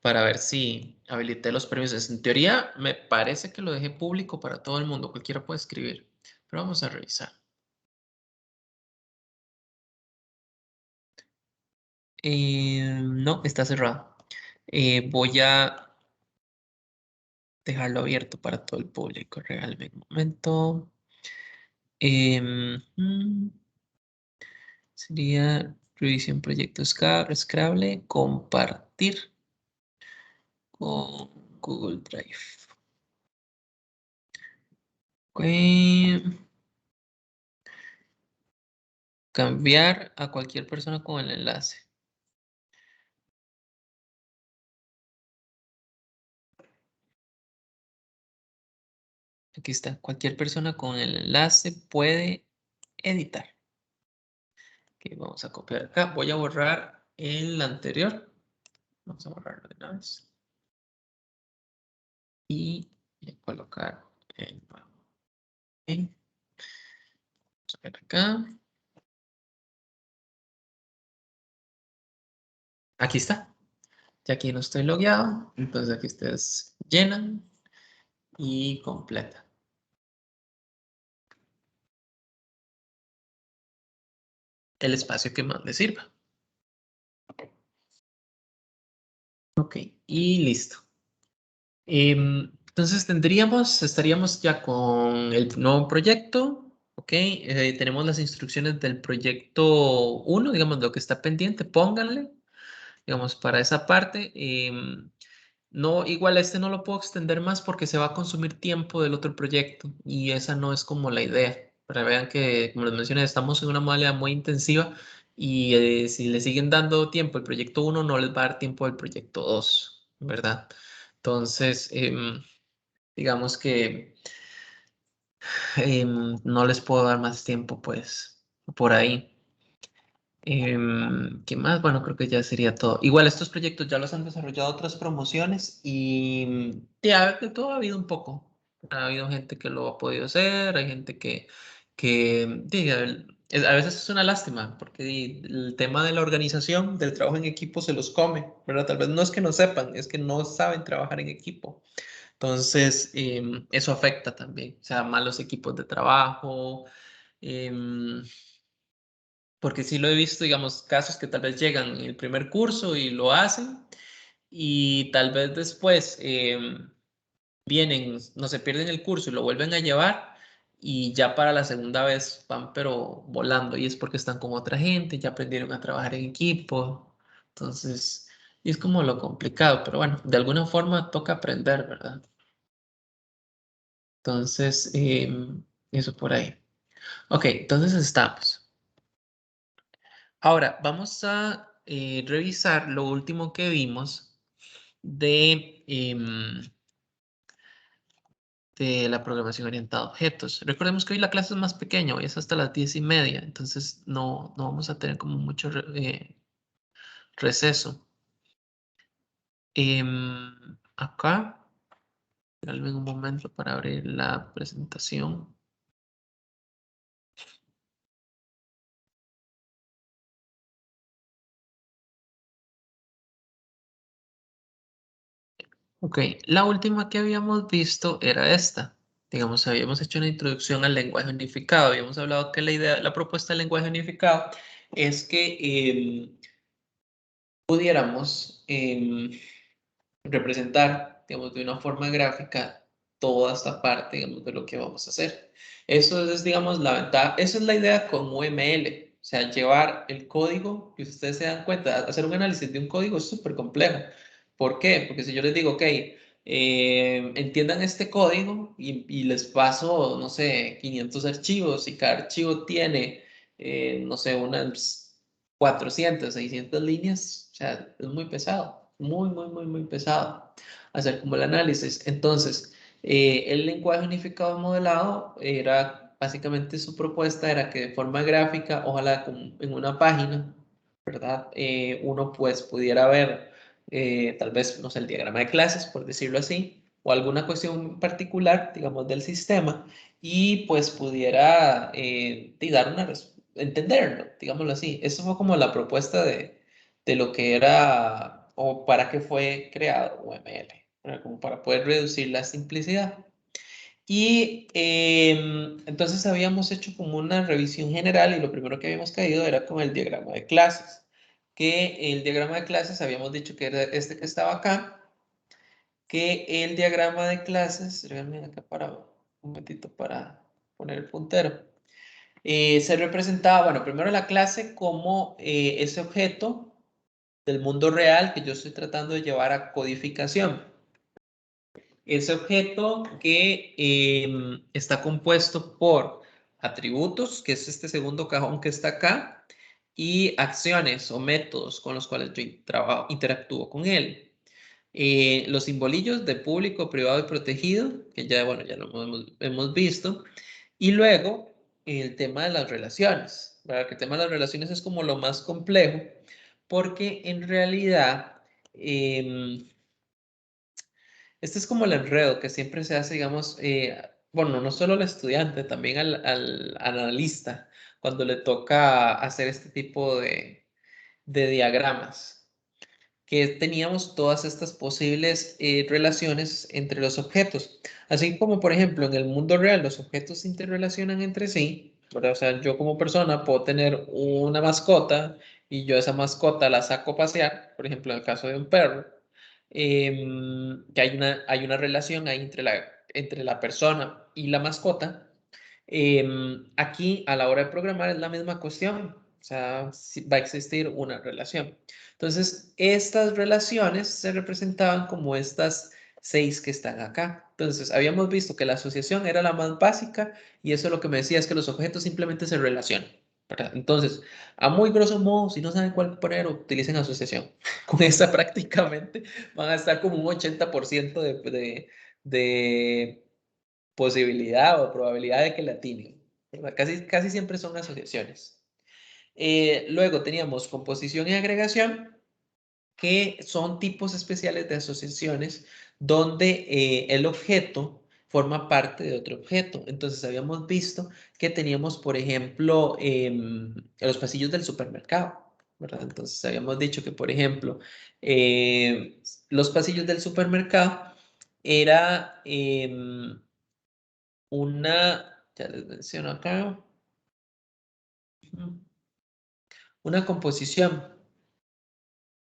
para ver si habilité los permisos. En teoría, me parece que lo dejé público para todo el mundo. Cualquiera puede escribir, pero vamos a revisar. No, está cerrado. Voy a dejarlo abierto para todo el público. Regálame un momento. Sería revisión proyecto Scrabble, compartir con Google Drive. Ok, cambiar a cualquier persona con el enlace. Aquí está. Cualquier persona con el enlace puede editar. Ok, vamos a copiar acá. Voy a borrar el anterior. Vamos a borrarlo de una vez. Y voy a colocar el nuevo. Ok. Vamos a ver acá. Aquí está. Ya aquí no estoy logueado. Entonces aquí ustedes llenan y completan el espacio que más les sirva. Ok, y listo. Entonces estaríamos ya con el nuevo proyecto, ¿ok? Tenemos las instrucciones del proyecto 1, digamos, lo que está pendiente, pónganle, digamos, para esa parte. No, igual este no lo puedo extender más porque se va a consumir tiempo del otro proyecto y esa no es como la idea. Para vean que, como les mencioné, estamos en una modalidad muy intensiva y si le siguen dando tiempo al proyecto 1, no les va a dar tiempo al proyecto 2, ¿verdad? Entonces, digamos que no les puedo dar más tiempo, pues, por ahí. ¿Qué más? Bueno, creo que ya sería todo. Igual estos proyectos ya los han desarrollado otras promociones y ya de todo ha habido un poco. Ha habido gente que lo ha podido hacer, hay gente que diga, a veces es una lástima porque el tema de la organización, del trabajo en equipo se los come, ¿verdad? Tal vez no es que no sepan, es que no saben trabajar en equipo. Entonces, eso afecta también, o sea, malos equipos de trabajo, em, porque sí lo he visto, digamos, casos que tal vez llegan en el primer curso y lo hacen y tal vez después vienen, no se pierden el curso y lo vuelven a llevar y ya para la segunda vez van pero volando y es porque están con otra gente, ya aprendieron a trabajar en equipo, entonces, y es como lo complicado, pero bueno, de alguna forma toca aprender, ¿verdad? Entonces, eso por ahí. Ok, entonces estamos. Ahora, vamos a revisar lo último que vimos de la programación orientada a objetos. Recordemos que hoy la clase es más pequeña, hoy es hasta las 10:30, entonces no vamos a tener como mucho receso. Acá, dame un momento para abrir la presentación. Ok, la última que habíamos visto era esta. Digamos, habíamos hecho una introducción al lenguaje unificado. Habíamos hablado que la idea, la propuesta del lenguaje unificado es que pudiéramos representar, digamos, de una forma gráfica toda esta parte, digamos, de lo que vamos a hacer. Eso es, digamos, la ventaja. Esa es la idea con UML. O sea, llevar el código, que ustedes se dan cuenta, hacer un análisis de un código es súper complejo. ¿Por qué? Porque si yo les digo, ok, entiendan este código y les paso, no sé, 500 archivos y cada archivo tiene, no sé, unas 400, 600 líneas, o sea, es muy pesado, muy pesado hacer como el análisis. Entonces, el lenguaje unificado modelado era, básicamente su propuesta era que de forma gráfica, ojalá en una página, ¿verdad? Uno pues pudiera ver tal vez, no sé, el diagrama de clases, por decirlo así, o alguna cuestión particular, digamos, del sistema, y pues pudiera dar una entenderlo, digámoslo así. Eso fue como la propuesta de lo que era o para qué fue creado UML, ¿verdad? Como para poder reducir la simplicidad. Y entonces habíamos hecho como una revisión general y lo primero que habíamos caído era con el diagrama de clases, que el diagrama de clases habíamos dicho que era este que estaba acá, que el diagrama de clases, déjenme acá para un momentito para poner el puntero, se representaba, bueno, primero la clase como ese objeto del mundo real que yo estoy tratando de llevar a codificación. Ese objeto que está compuesto por atributos, que es este segundo cajón que está acá, y acciones o métodos con los cuales yo interactúo con él. Los simbolillos de público, privado y protegido, que ya, bueno, ya lo hemos visto. Y luego el tema de las relaciones. ¿verdad? Que el tema de las relaciones es como lo más complejo, porque en realidad, este es como el enredo que siempre se hace, digamos, bueno, no solo al estudiante, también al analista, cuando le toca hacer este tipo de diagramas, que teníamos todas estas posibles relaciones entre los objetos. Así como, por ejemplo, en el mundo real los objetos se interrelacionan entre sí, ¿verdad? O sea, yo como persona puedo tener una mascota y yo esa mascota la saco a pasear, por ejemplo, en el caso de un perro, que hay una relación ahí entre la persona y la mascota. Aquí, a la hora de programar, es la misma cuestión. O sea, va a existir una relación. Entonces, estas relaciones se representaban como estas 6 que están acá. Entonces, habíamos visto que la asociación era la más básica y eso lo que me decía es que los objetos simplemente se relacionan, ¿verdad? Entonces, a muy grosso modo, si no saben cuál poner, utilicen asociación. Con esta prácticamente van a estar como un 80% de posibilidad o probabilidad de que la atinen, ¿verdad? Casi siempre son asociaciones. Luego teníamos composición y agregación, que son tipos especiales de asociaciones donde el objeto forma parte de otro objeto. Entonces habíamos visto que teníamos, por ejemplo, los pasillos del supermercado, ¿verdad? Entonces habíamos dicho que, por ejemplo, los pasillos del supermercado era ya les menciono acá, una composición.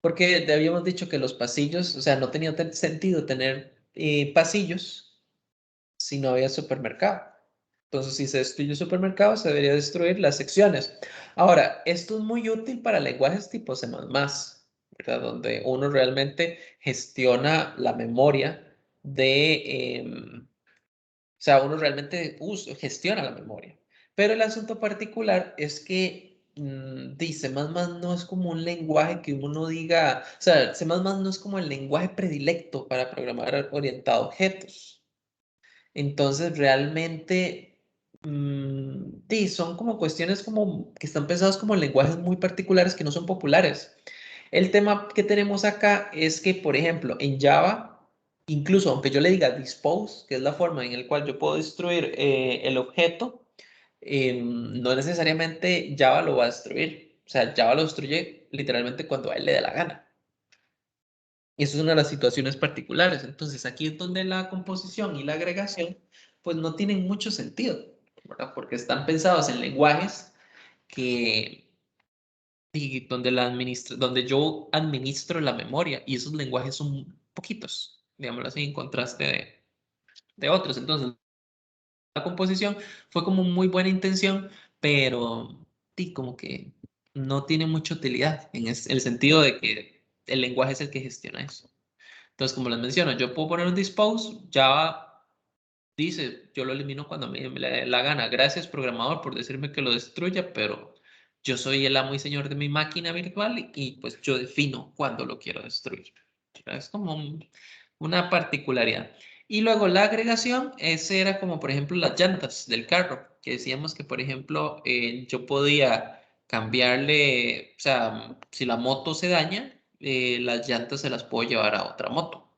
Porque habíamos dicho que los pasillos, o sea, no tenía sentido tener pasillos si no había supermercado. Entonces, si se destruye el supermercado, se debería destruir las secciones. Ahora, esto es muy útil para lenguajes tipo C++, ¿verdad? Donde uno realmente gestiona la memoria o sea, uno realmente gestiona la memoria. Pero el asunto particular es que C++ no es como un lenguaje que uno diga, o sea, C++ no es como el lenguaje predilecto para programar orientado a objetos. Entonces, realmente, son como cuestiones como que están pensadas como lenguajes muy particulares que no son populares. El tema que tenemos acá es que, por ejemplo, en Java, incluso aunque yo le diga dispose, que es la forma en la cual yo puedo destruir el objeto, no necesariamente Java lo va a destruir. O sea, Java lo destruye literalmente cuando a él le dé la gana. Y eso es una de las situaciones particulares. Entonces, aquí es donde la composición y la agregación, pues no tienen mucho sentido, ¿verdad? Porque están pensados en lenguajes que, y donde yo administro la memoria, y esos lenguajes son poquitos, digámoslo así, en contraste de otros. Entonces, la composición fue como muy buena intención, pero sí, como que no tiene mucha utilidad en el sentido de que el lenguaje es el que gestiona eso. Entonces, como les menciono, yo puedo poner un dispose, Java dice, yo lo elimino cuando me le dé la gana. Gracias, programador, por decirme que lo destruya, pero yo soy el amo y señor de mi máquina virtual y pues yo defino cuándo lo quiero destruir. Es como una particularidad. Y luego la agregación, ese era como, por ejemplo, las llantas del carro, que decíamos que, por ejemplo, yo podía cambiarle, o sea, si la moto se daña, las llantas se las puedo llevar a otra moto.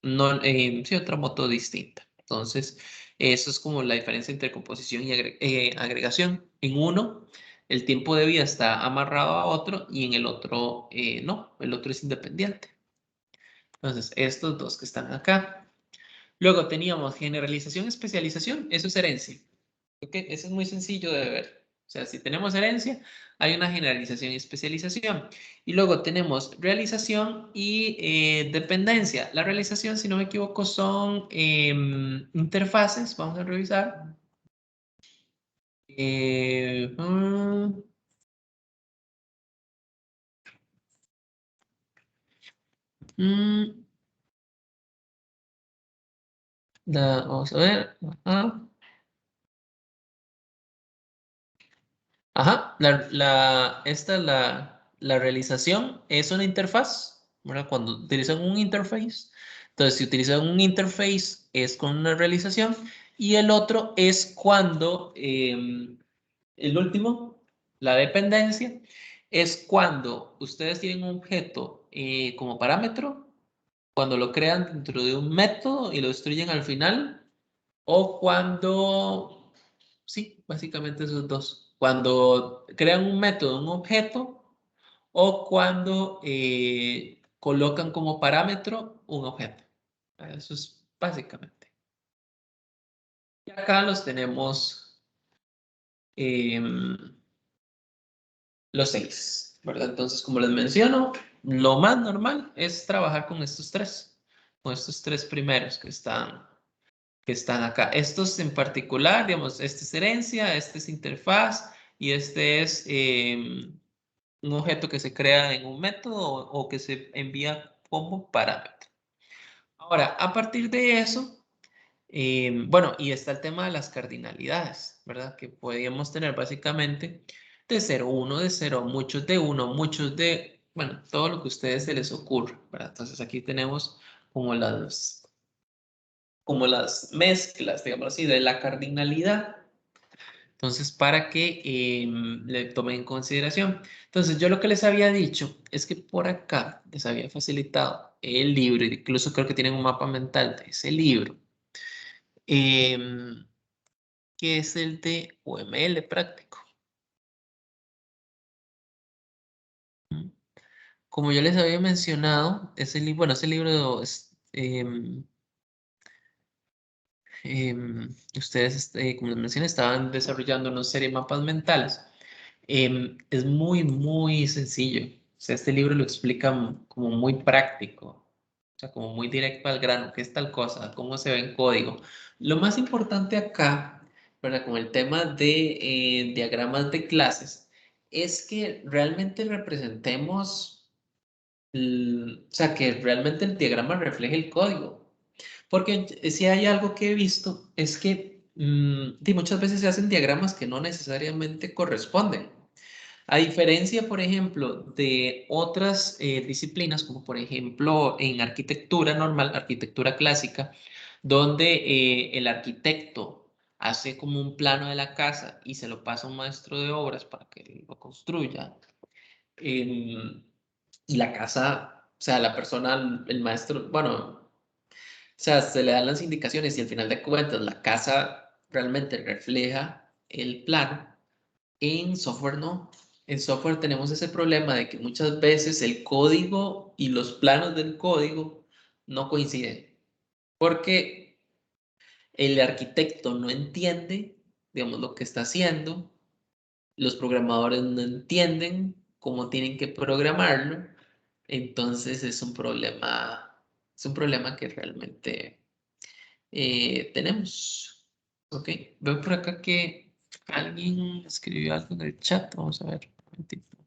No, sí, otra moto distinta. Entonces, eso es como la diferencia entre composición y agregación. En uno, el tiempo de vida está amarrado a otro y en el otro, no, el otro es independiente. Entonces, estos dos que están acá. Luego teníamos generalización, especialización, eso es herencia. ¿Ok? Eso es muy sencillo de ver. O sea, si tenemos herencia, hay una generalización y especialización. Y luego tenemos realización y dependencia. La realización, si no me equivoco, son interfaces. Vamos a revisar. Eh, mm, mm, vamos a ver. Ajá. Ajá, la realización es una interfaz, ¿verdad? Cuando utilizan un interface. Entonces, si utilizan un interface es con una realización y el otro es cuando El último, la dependencia, es cuando ustedes tienen un objeto como parámetro, cuando lo crean dentro de un método y lo destruyen al final, o cuando, sí, básicamente esos dos, cuando crean un método, un objeto, o cuando colocan como parámetro un objeto. Eso es básicamente. Y acá los tenemos los 6, ¿verdad? Entonces, como les menciono, lo más normal es trabajar con estos tres primeros que están acá. Estos en particular, digamos, este es herencia, este es interfaz y este es un objeto que se crea en un método o que se envía como parámetro. Ahora, a partir de eso, bueno, y está el tema de las cardinalidades, ¿verdad? Que podríamos tener básicamente de 0, 1, de 0, muchos de 1, muchos de, bueno, todo lo que a ustedes se les ocurra, ¿verdad? Entonces aquí tenemos como las mezclas, digamos así, de la cardinalidad. Entonces, para que le tomen en consideración. Entonces, yo lo que les había dicho es que por acá les había facilitado el libro, incluso creo que tienen un mapa mental de ese libro. Que es el de UML práctico. Como yo les había mencionado, bueno, ese libro ustedes, como les mencioné, estaban desarrollando una serie de mapas mentales. Es muy, muy sencillo. O sea, este libro lo explica como muy práctico, o sea, como muy directo al grano, qué es tal cosa, cómo se ve en código. Lo más importante acá, ¿verdad? Con el tema de diagramas de clases, es que realmente representemos, o sea, que realmente el diagrama refleje el código. Porque si hay algo que he visto, es que muchas veces se hacen diagramas que no necesariamente corresponden. A diferencia, por ejemplo, de otras disciplinas, como por ejemplo en arquitectura normal, arquitectura clásica, donde el arquitecto hace como un plano de la casa y se lo pasa a un maestro de obras para que lo construya. Y la casa, o sea, la persona, el maestro, bueno, o sea, se le dan las indicaciones y al final de cuentas la casa realmente refleja el plano. En software no. En software tenemos ese problema de que muchas veces el código y los planos del código no coinciden. Porque el arquitecto no entiende, digamos, lo que está haciendo. Los programadores no entienden cómo tienen que programarlo. Entonces es un problema que realmente tenemos. Ok, veo por acá que alguien escribió algo en el chat. Vamos a ver. Un momentito.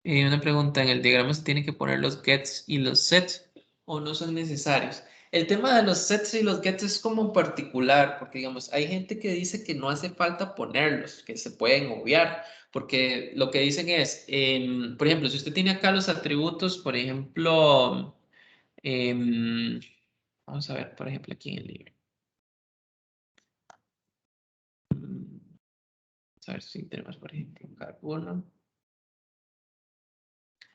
Una pregunta, ¿en el diagrama se tiene que poner los gets y los sets o no son necesarios? El tema de los sets y los gets es como particular, porque digamos, hay gente que dice que no hace falta ponerlos, que se pueden obviar, porque lo que dicen es, por ejemplo, si usted tiene acá los atributos, por ejemplo, em, vamos a ver, por ejemplo, aquí en el libro. Vamos a ver si tenemos, por ejemplo, un carbono.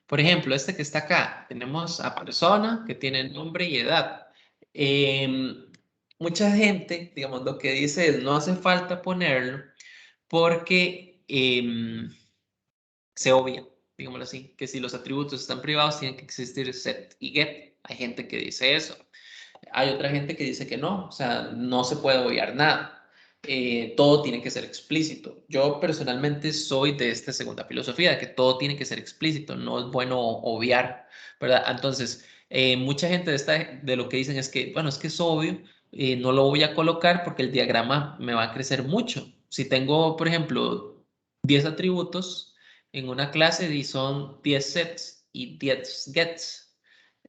Por ejemplo, este que está acá, tenemos a persona que tiene nombre y edad. Mucha gente, digamos, lo que dice es no hace falta ponerlo porque se obvia, digámoslo así, que si los atributos están privados tienen que existir set y get. Hay gente que dice eso. Hay otra gente que dice que no, o sea, no se puede obviar nada. Todo tiene que ser explícito. Yo personalmente soy de esta segunda filosofía, de que todo tiene que ser explícito, no es bueno obviar, ¿verdad? Entonces, mucha gente de lo que dicen es que, bueno, es que es obvio, no lo voy a colocar porque el diagrama me va a crecer mucho. Si tengo, por ejemplo, 10 atributos en una clase y son 10 sets y 10 gets.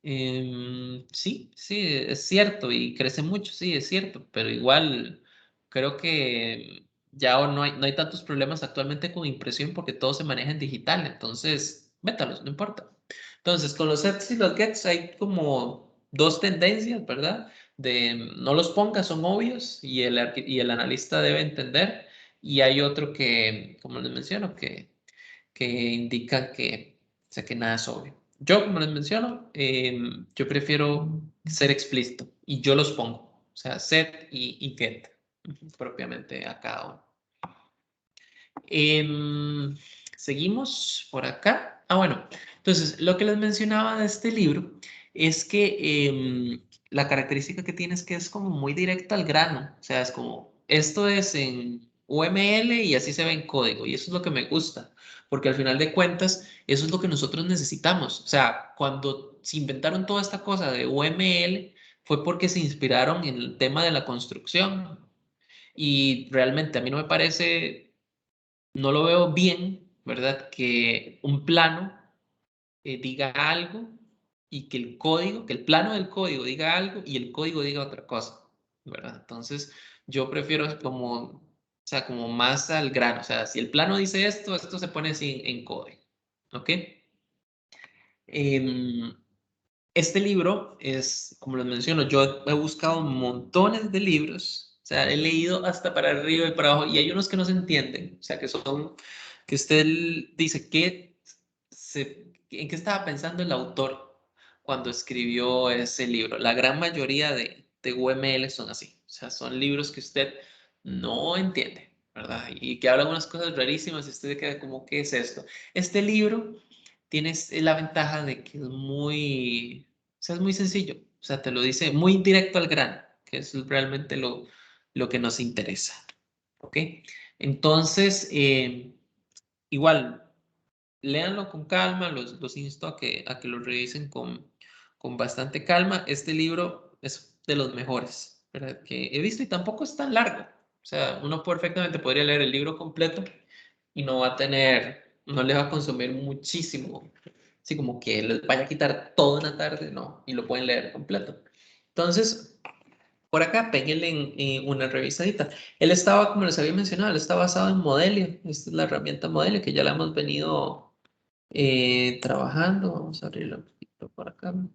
Sí, sí, es cierto y crece mucho, sí, es cierto, pero igual creo que ya no hay tantos problemas actualmente con impresión porque todo se maneja en digital, entonces métalos, no importa. Entonces, con los sets y los gets hay como dos tendencias, ¿verdad? no los ponga, son obvios y el analista debe entender. Y hay otro que, como les menciono, que indica que, o sea, que nada es obvio. Yo, como les menciono, yo prefiero ser explícito y yo los pongo, o sea, set y get, propiamente a cada uno. Seguimos por acá. Ah, bueno, entonces lo que les mencionaba de este libro es que la característica que tiene es que es como muy directa al grano. O sea, es como, esto es en UML y así se ve en código. Y eso es lo que me gusta, porque al final de cuentas, eso es lo que nosotros necesitamos. O sea, cuando se inventaron toda esta cosa de UML, fue porque se inspiraron en el tema de la construcción. Y realmente a mí no me parece, no lo veo bien, ¿verdad? Que un plano diga algo y que el código, que el plano del código diga algo y el código diga otra cosa, ¿verdad? Entonces, yo prefiero como, o sea, como más al grano. O sea, si el plano dice esto, esto se pone así en código, ¿ok? Em, este libro es, como les menciono, yo he buscado montones de libros, o sea, he leído hasta para arriba y para abajo, y hay unos que no se entienden, o sea, que son, que usted dice, ¿en qué estaba pensando el autor cuando escribió ese libro? La gran mayoría de UML son así, o sea, son libros que usted no entiende, ¿verdad? Y que hablan unas cosas rarísimas y usted queda como, ¿qué es esto? Este libro tienes la ventaja de que o sea, es muy sencillo, o sea, te lo dice muy directo al grano, que es realmente lo que nos interesa, ¿ok? Entonces, igual, léanlo con calma, los insto a que lo revisen con bastante calma. Este libro es de los mejores, ¿verdad? Que he visto y tampoco es tan largo, o sea, uno perfectamente podría leer el libro completo y no le va a consumir muchísimo. Así como que les vaya a quitar toda una tarde, no, y lo pueden leer completo. Entonces, por acá, péguenle en una revisadita. Él estaba, como les había mencionado, él está basado en Modelio. Esta es la herramienta Modelio que ya la hemos venido trabajando. Vamos a abrirla un poquito por acá. Vamos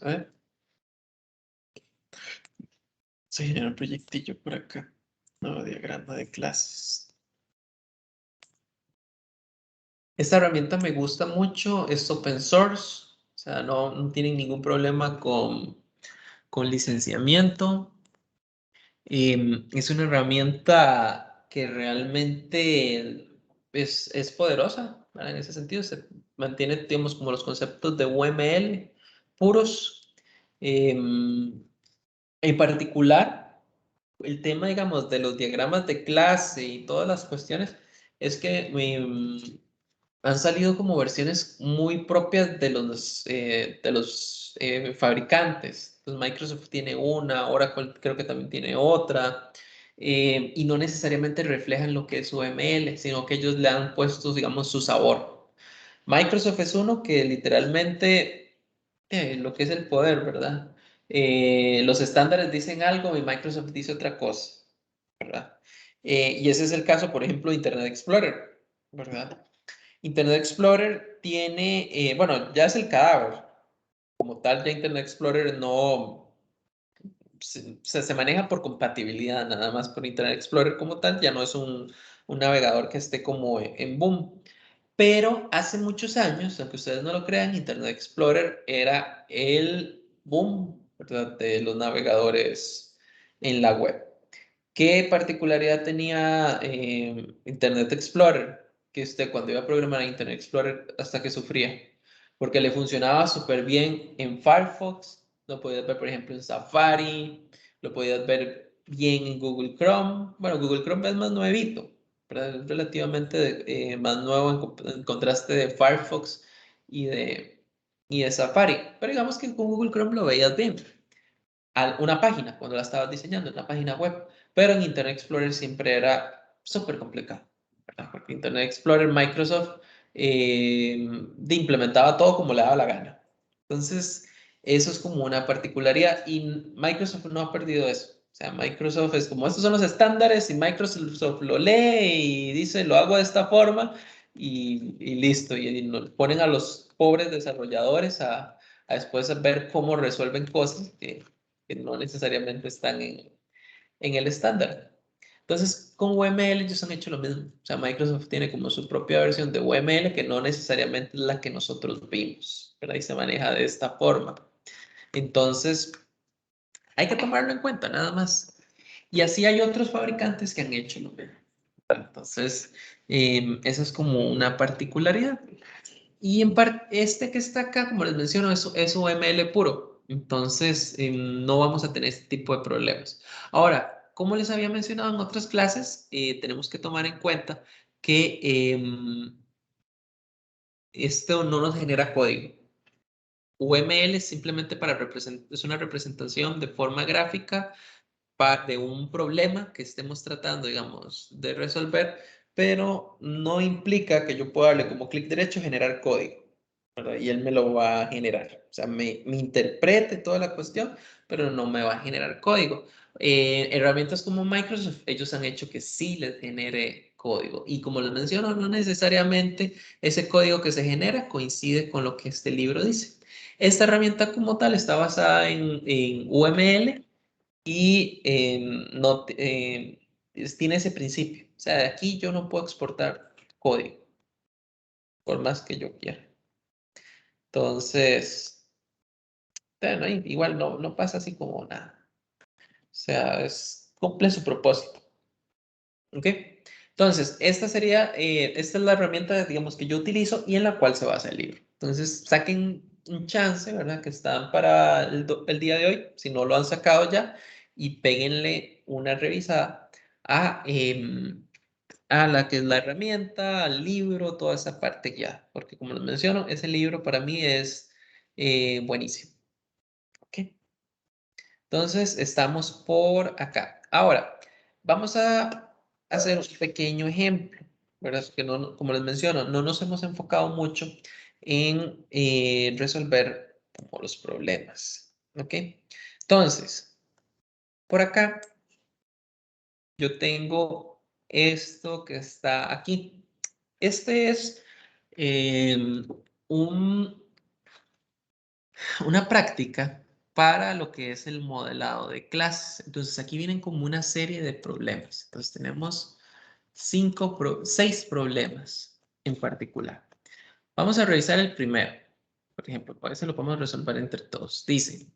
a ver. Se genera un proyectillo por acá. Nuevo diagrama de clases. Esta herramienta me gusta mucho, es open source, o sea, no tienen ningún problema con licenciamiento. Es una herramienta que realmente es poderosa, ¿verdad? En ese sentido, se mantiene, digamos, como los conceptos de UML puros. En particular, el tema, digamos, de los diagramas de clase y todas las cuestiones, es que han salido como versiones muy propias de los fabricantes. Pues Microsoft tiene una, Oracle creo que también tiene otra, y no necesariamente reflejan lo que es UML, sino que ellos le han puesto, digamos, su sabor. Microsoft es uno que literalmente, lo que es el poder, ¿verdad? Los estándares dicen algo y Microsoft dice otra cosa, ¿verdad? Y ese es el caso, por ejemplo, de Internet Explorer, ¿verdad? Internet Explorer tiene, bueno, ya es el cadáver. Como tal, ya Internet Explorer no se maneja por compatibilidad, nada más por Internet Explorer como tal, ya no es un navegador que esté como en boom. Pero hace muchos años, aunque ustedes no lo crean, Internet Explorer era el boom, ¿verdad? De los navegadores en la web. ¿Qué particularidad tenía Internet Explorer? Que usted cuando iba a programar en Internet Explorer hasta que sufría, porque le funcionaba súper bien en Firefox, lo podías ver por ejemplo en Safari, lo podías ver bien en Google Chrome. Bueno, Google Chrome es más nuevito, ¿verdad? Es relativamente más nuevo en contraste de Firefox y de Safari, pero digamos que con Google Chrome lo veías bien una página cuando la estabas diseñando, una página web, pero en Internet Explorer siempre era súper complicado, ¿verdad? Porque Internet Explorer, Microsoft implementaba todo como le daba la gana. Entonces, eso es como una particularidad y Microsoft no ha perdido eso. O sea, Microsoft es como, estos son los estándares y Microsoft lo lee y dice, lo hago de esta forma y listo. Y nos ponen a los pobres desarrolladores a después ver cómo resuelven cosas que no necesariamente están en el estándar. Entonces, con UML ellos han hecho lo mismo. O sea, Microsoft tiene como su propia versión de UML que no necesariamente es la que nosotros vimos, ¿verdad? Y se maneja de esta forma. Entonces, hay que tomarlo en cuenta, nada más. Y así hay otros fabricantes que han hecho lo mismo. Entonces, esa es como una particularidad. Y en parte, este que está acá, como les menciono, es UML puro. Entonces, no vamos a tener este tipo de problemas. Ahora, como les había mencionado en otras clases, tenemos que tomar en cuenta que esto no nos genera código. UML es simplemente es una representación de forma gráfica de un problema que estemos tratando, digamos, de resolver, pero no implica que yo pueda darle como clic derecho generar código, ¿verdad? Y él me lo va a generar. O sea, me interprete toda la cuestión, pero no me va a generar código. Herramientas como Microsoft, ellos han hecho que sí les genere código. Y como les menciono, no necesariamente ese código que se genera coincide con lo que este libro dice. Esta herramienta como tal está basada en UML y no, tiene ese principio. O sea, de aquí yo no puedo exportar código, por más que yo quiera. Entonces, bueno, igual no pasa así como nada. O sea, cumple su propósito. ¿Ok? Entonces, esta es la herramienta, digamos, que yo utilizo y en la cual se basa el libro. Entonces, saquen un chance, ¿verdad? Que están para el día de hoy, si no lo han sacado ya, y péguenle una revisada a la que es la herramienta, al libro, toda esa parte ya. Porque como les menciono, ese libro para mí es buenísimo. ¿Ok? Entonces, estamos por acá. Ahora, vamos a hacer un pequeño ejemplo, ¿verdad? Que no, como les menciono, no nos hemos enfocado mucho en resolver como los problemas, ¿ok? Entonces, por acá yo tengo esto que está aquí. Este es un una práctica para lo que es el modelado de clases. Entonces aquí vienen como una serie de problemas. Entonces tenemos 6 problemas en particular. Vamos a revisar el primero. Por ejemplo, a veces lo podemos resolver entre todos. Dice,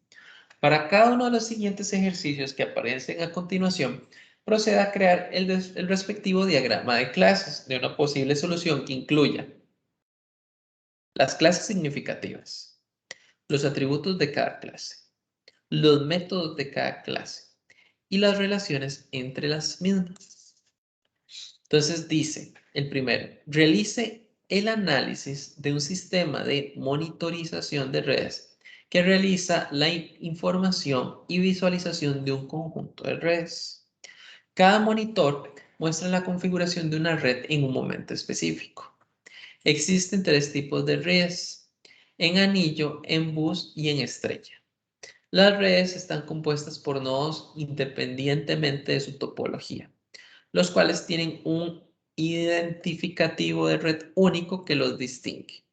para cada uno de los siguientes ejercicios que aparecen a continuación, proceda a crear el respectivo diagrama de clases de una posible solución que incluya las clases significativas, los atributos de cada clase, los métodos de cada clase y las relaciones entre las mismas. Entonces dice, el primero, realice el análisis de un sistema de monitorización de redes que realiza la información y visualización de un conjunto de redes. Cada monitor muestra la configuración de una red en un momento específico. Existen 3 tipos de redes, en anillo, en bus y en estrella. Las redes están compuestas por nodos independientemente de su topología, los cuales tienen un identificativo de red único que los distingue.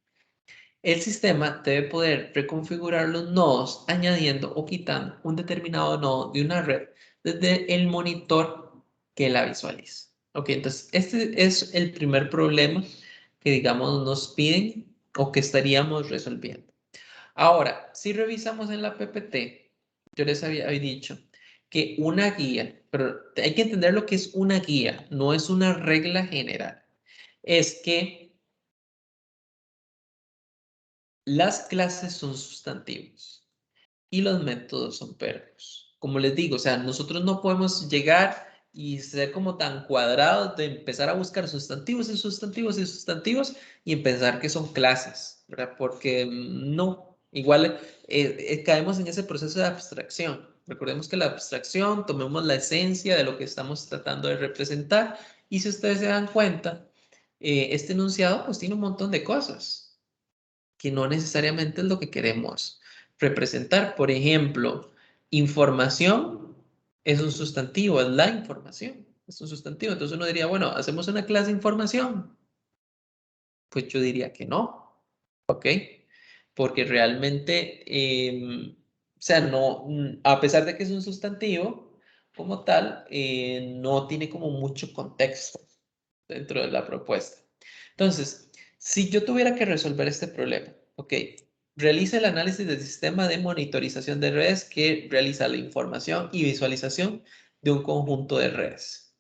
El sistema debe poder reconfigurar los nodos añadiendo o quitando un determinado nodo de una red desde el monitor que la visualiza. Ok, entonces este es el primer problema que, digamos, nos piden o que estaríamos resolviendo. Ahora, si revisamos en la PPT, yo les había dicho que una guía, pero hay que entender lo que es una guía, no es una regla general. Es que las clases son sustantivos y los métodos son verbos. Como les digo, o sea, nosotros no podemos llegar y ser como tan cuadrados de empezar a buscar sustantivos y sustantivos y sustantivos y pensar que son clases, ¿verdad? Porque no, igual caemos en ese proceso de abstracción. Recordemos que la abstracción, tomemos la esencia de lo que estamos tratando de representar y si ustedes se dan cuenta, este enunciado pues tiene un montón de cosas que no necesariamente es lo que queremos representar. Por ejemplo, información es un sustantivo, es la información, es un sustantivo. Entonces uno diría, bueno, hacemos una clase de información. Pues yo diría que no, ¿ok? Porque realmente, o sea, no, a pesar de que es un sustantivo como tal, no tiene como mucho contexto dentro de la propuesta. Entonces, si yo tuviera que resolver este problema, ¿ok? Realiza el análisis del sistema de monitorización de redes que realiza la información y visualización de un conjunto de redes.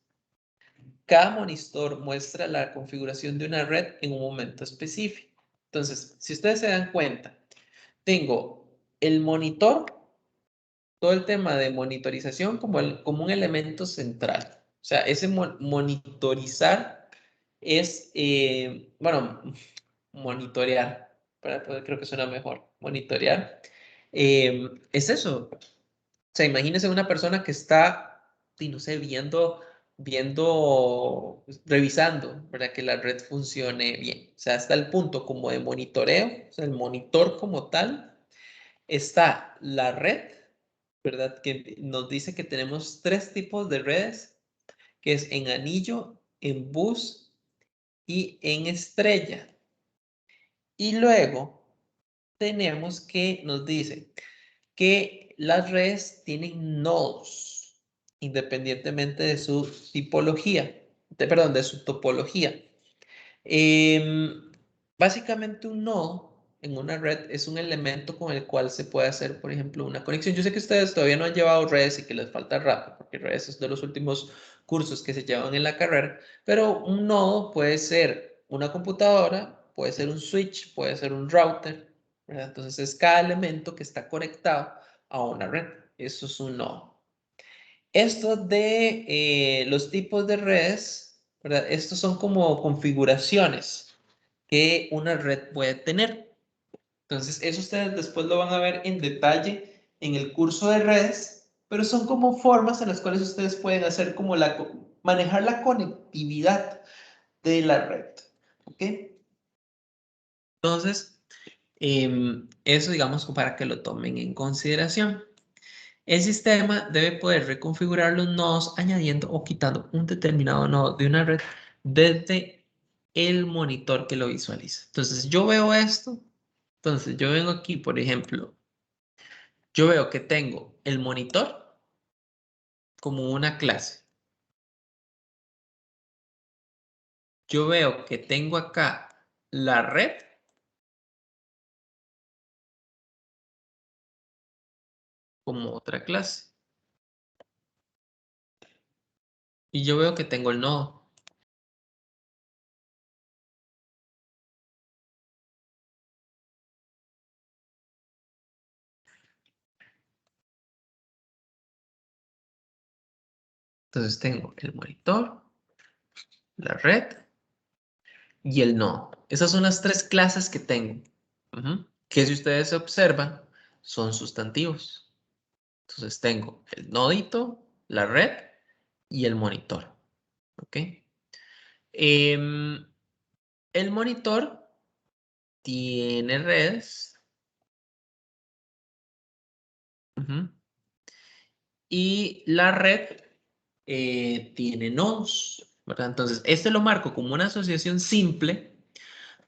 Cada monitor muestra la configuración de una red en un momento específico. Entonces, si ustedes se dan cuenta, tengo el monitor, todo el tema de monitorización como un elemento central. O sea, ese monitorizar es, bueno, monitorear, creo que suena mejor, monitorear. Es eso. O sea, imagínense una persona que está, y no sé, revisando, ¿verdad? Que la red funcione bien. O sea, hasta el punto como de monitoreo, o sea, el monitor como tal, está la red, ¿verdad? Que nos dice que tenemos 3 tipos de redes, que es en anillo, en bus y en estrella. Y luego tenemos que nos dice que las redes tienen nodos, independientemente de su tipología, perdón, de su topología. Básicamente un nodo en una red es un elemento con el cual se puede hacer, por ejemplo, una conexión. Yo sé que ustedes todavía no han llevado redes y que les falta rato, porque redes es de los últimos cursos que se llevan en la carrera, pero un nodo puede ser una computadora, puede ser un switch, puede ser un router, ¿verdad? Entonces es cada elemento que está conectado a una red. Eso es un nodo. Esto de los tipos de redes, ¿verdad? Estos son como configuraciones que una red puede tener. Entonces, eso ustedes después lo van a ver en detalle en el curso de redes, pero son como formas en las cuales ustedes pueden hacer como manejar la conectividad de la red. ¿Ok? Entonces, eso digamos para que lo tomen en consideración. El sistema debe poder reconfigurar los nodos añadiendo o quitando un determinado nodo de una red desde el monitor que lo visualiza. Entonces, yo veo esto. Entonces, yo vengo aquí, por ejemplo, yo veo que tengo el monitor como una clase. Yo veo que tengo acá la red como otra clase. Y yo veo que tengo el nodo. Entonces, tengo el monitor, la red y el nodo. Esas son las 3 clases que tengo. Que si ustedes observan, son sustantivos. Entonces tengo el nodito, la red y el monitor. ¿Ok? El monitor tiene redes. Y la red tiene nodos, ¿verdad? Entonces, este lo marco como una asociación simple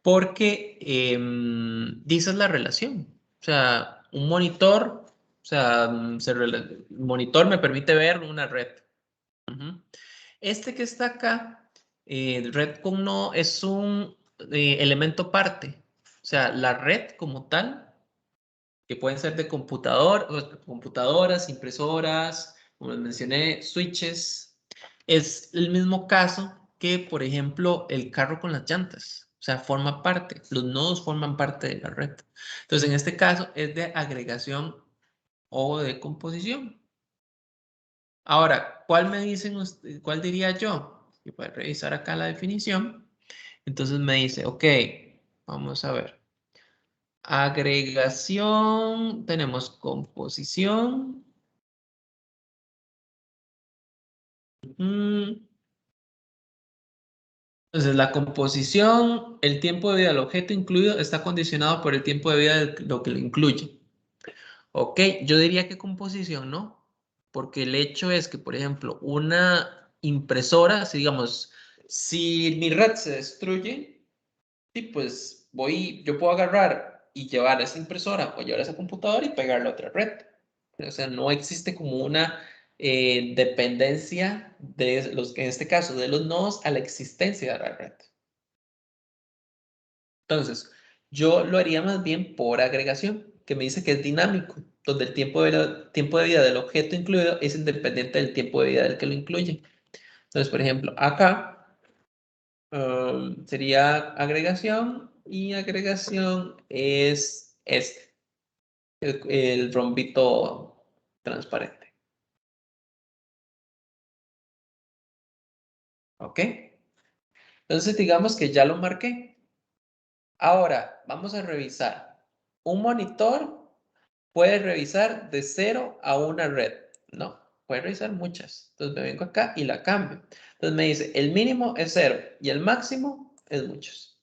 porque dice la relación. O sea, un monitor, o sea, el monitor me permite ver una red. Este que está acá, red con no, es un elemento parte. O sea, la red como tal, que pueden ser de computadoras, impresoras, como les mencioné, switches, es el mismo caso que, por ejemplo, el carro con las llantas. O sea, forma parte, los nodos forman parte de la red. Entonces, en este caso es de agregación o de composición. Ahora, ¿cuál me dicen cuál diría yo? Y voy a revisar acá la definición. Entonces me dice, ok, vamos a ver. Agregación, tenemos composición. Entonces, la composición, el tiempo de vida del objeto incluido está condicionado por el tiempo de vida de lo que lo incluye. Ok, yo diría que composición, ¿no? Porque el hecho es que, por ejemplo, una impresora, si digamos, si mi red se destruye, sí, pues yo puedo agarrar y llevar esa impresora o llevar esa computadora y pegarla a otra red. O sea, no existe como una dependencia de los, en este caso, de los nodos a la existencia de la red. Entonces, yo lo haría más bien por agregación, que me dice que es dinámico, donde el tiempo de vida del objeto incluido es independiente del tiempo de vida del que lo incluye. Entonces, por ejemplo, acá sería agregación y agregación es este, el rombito transparente. ¿Ok? Entonces, digamos que ya lo marqué. Ahora, vamos a revisar. Un monitor puede revisar de 0 a una red. No, puede revisar muchas. Entonces me vengo acá y la cambio. Entonces me dice, el mínimo es 0 y el máximo es muchos.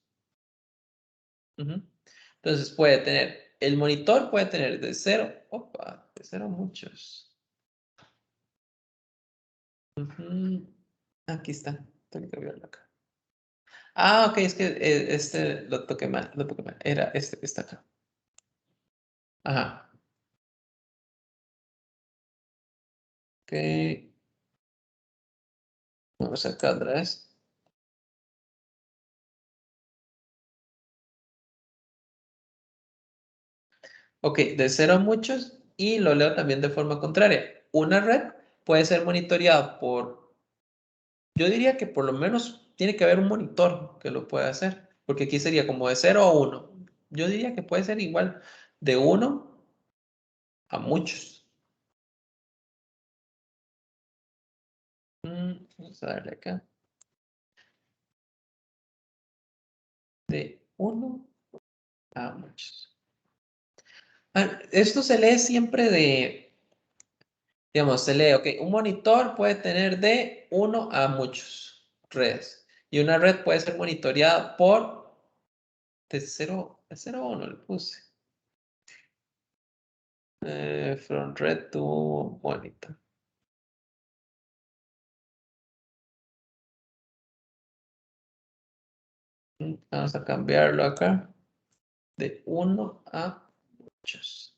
Entonces puede tener, el monitor puede tener de 0, opa, de 0 a muchos. Aquí está, tengo que verlo acá. Ah, ok, es que este lo toqué mal, era este que está acá. Ajá. Ok, vamos acá atrás. Ok, de 0 a muchos y lo leo también de forma contraria. Una red puede ser monitoreada por, yo diría que por lo menos tiene que haber un monitor que lo pueda hacer, porque aquí sería como de 0 a 1. Yo diría que puede ser igual de 1 a muchos. Vamos a darle acá. De 1 a muchos. Esto se lee siempre de, digamos, se lee, ok, un monitor puede tener de 1 a muchos redes. Y una red puede ser monitoreada por de 0 a 1 le puse. From red to monitor. Vamos a cambiarlo acá. De 1 a muchos.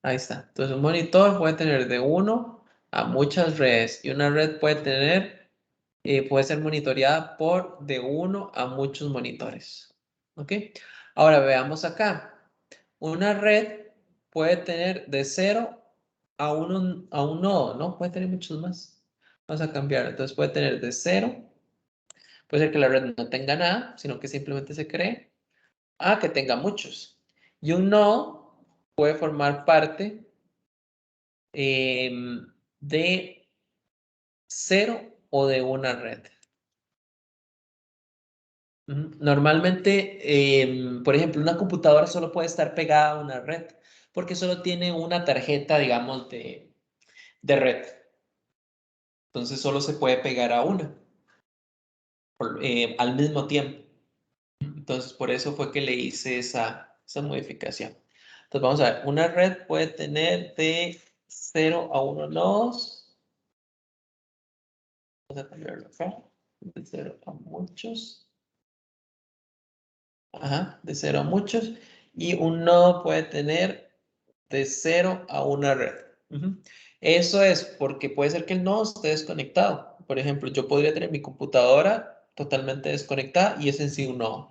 Ahí está. Entonces un monitor puede tener de 1 a muchas redes. Y una red puede tener, puede ser monitoreada por de 1 a muchos monitores. ¿Ok? Ahora veamos acá. Una red puede tener de 0 a un nodo, ¿no? Puede tener muchos más. Vamos a cambiar. Entonces puede tener de 0. Puede ser que la red no tenga nada, sino que simplemente se cree. A que tenga muchos. Y un nodo puede formar parte de 0 o de una red. Normalmente, por ejemplo, una computadora solo puede estar pegada a una red porque solo tiene una tarjeta, digamos, de red. Entonces solo se puede pegar a una al mismo tiempo. Entonces por eso fue que le hice esa modificación. Entonces vamos a ver, una red puede tener de 0 a 1 nodos. Vamos a cambiarlo acá. De 0 a muchos. Ajá, de 0 a muchos. Y un nodo puede tener de 0 a una red. Eso es porque puede ser que el nodo esté desconectado. Por ejemplo, yo podría tener mi computadora totalmente desconectada y es en sí un nodo.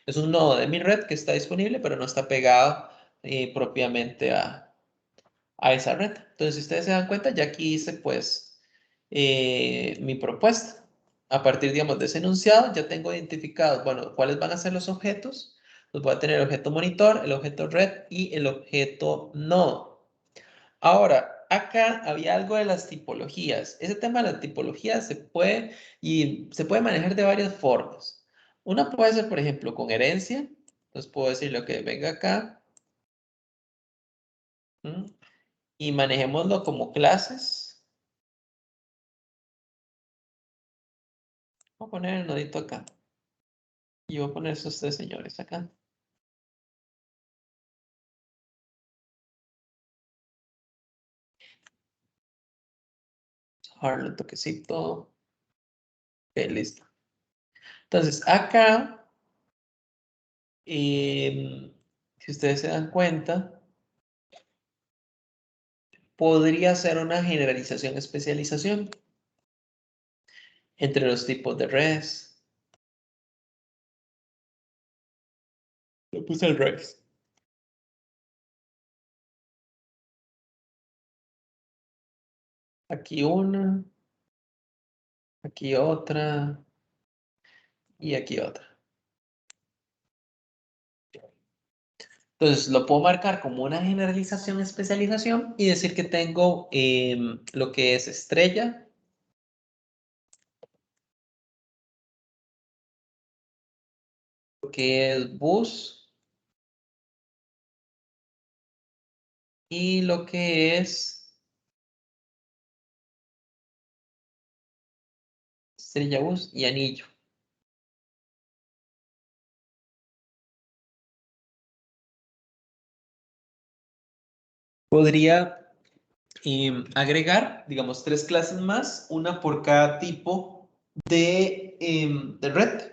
Es un nodo de mi red que está disponible, pero no está pegado propiamente a esa red. Entonces, si ustedes se dan cuenta, ya aquí hice pues mi propuesta. A partir, digamos, de ese enunciado, ya tengo identificados, bueno, cuáles van a ser los objetos. Pues voy a tener el objeto monitor, el objeto red y el objeto nodo. Ahora, acá había algo de las tipologías. Ese tema de las tipologías se puede manejar de varias formas. Una puede ser, por ejemplo, con herencia. Entonces puedo decirle que venga acá y manejémoslo como clases. Voy a poner el nodito acá. Y voy a poner esos tres señores acá. Ahora le toquecito. listo. Entonces, acá, si ustedes se dan cuenta, podría ser una generalización-especialización entre los tipos de redes. Le puse el res. Aquí una, aquí otra y aquí otra. Entonces lo puedo marcar como una generalización-especialización y decir que tengo lo que es estrella, lo que es bus y lo que es estrella, bus y anillo. Podría agregar, digamos, 3 clases más, una por cada tipo de red.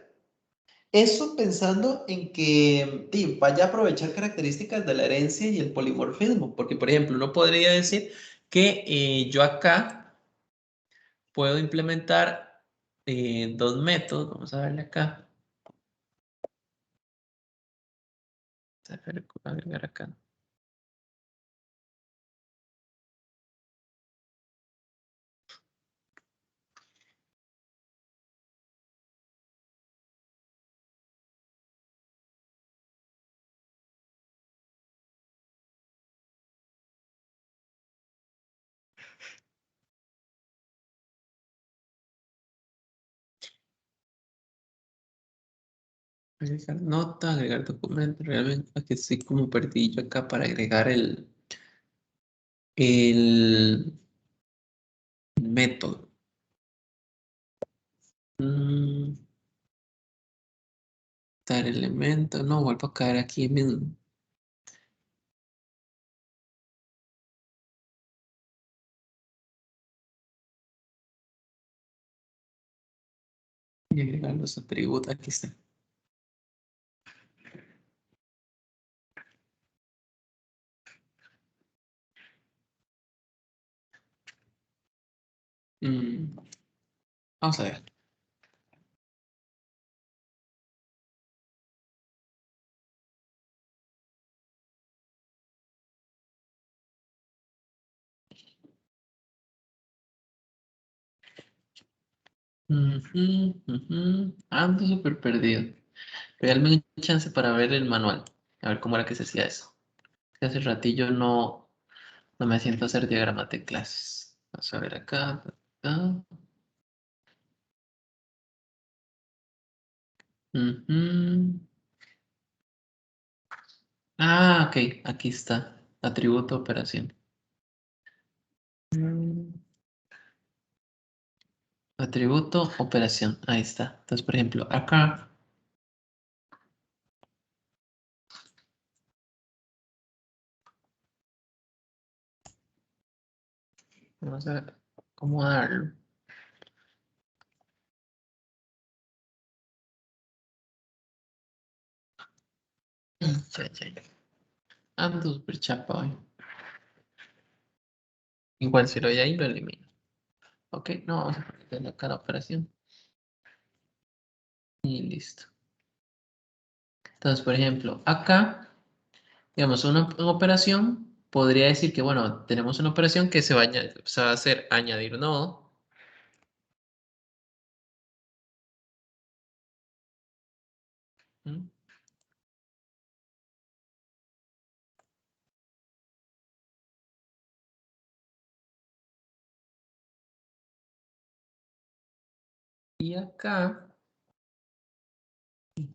Eso pensando en que vaya a aprovechar características de la herencia y el polimorfismo, porque por ejemplo, uno podría decir que yo acá puedo implementar 2 métodos, vamos a verle acá, a agregar acá. Agregar nota, agregar documento, realmente aquí estoy como perdido acá para agregar el método. Dar elemento, no, vuelvo a caer aquí mismo. Y agregar los atributos, aquí está. Vamos a ver. Ando súper perdido. Regálame un chance para ver el manual. A ver cómo era que se hacía eso. Que hace ratillo no me siento a hacer diagramas de clases. Vamos a ver acá. Ujú. Ah, ok. Aquí está. Atributo operación. Mm, Atributo operación. Ahí está. Entonces, por ejemplo, acá. Vamos a ver cómo darlo. Ya, ya, ya. Ando súper chapa hoy. Igual si lo hay ahí, lo elimino. Ok, no, vamos a ponerle acá la operación. Y listo. Entonces, por ejemplo, acá, digamos, una operación, podría decir que, bueno, tenemos una operación que se va a hacer añadir nodo. ¿Mm? Y acá,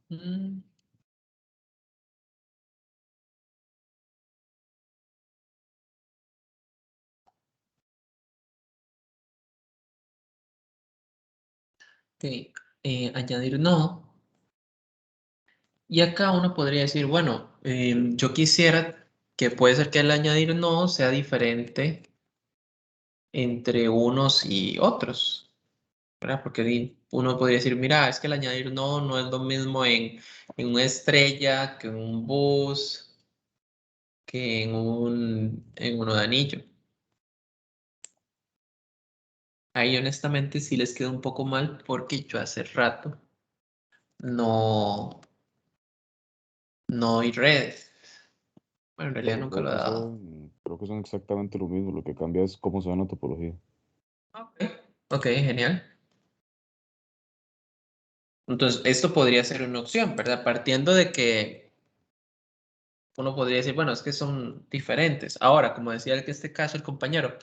mm, ok, añadir nodo. Y acá uno podría decir, bueno, yo quisiera que puede ser que el añadir nodo sea diferente entre unos y otros, ¿verdad? Porque uno podría decir, mira, es que el añadir nodo no es lo mismo en una estrella, que en un bus, que en uno de anillo. Ahí honestamente sí les queda un poco mal porque yo hace rato no doy redes. Bueno, en realidad Profe, nunca lo he dado. creo que son exactamente lo mismo, lo que cambia es cómo se ve la topología. Ok, ok, genial. Entonces, esto podría ser una opción, ¿verdad? Partiendo de que uno podría decir, bueno, es que son diferentes. Ahora, como decía en este caso el compañero,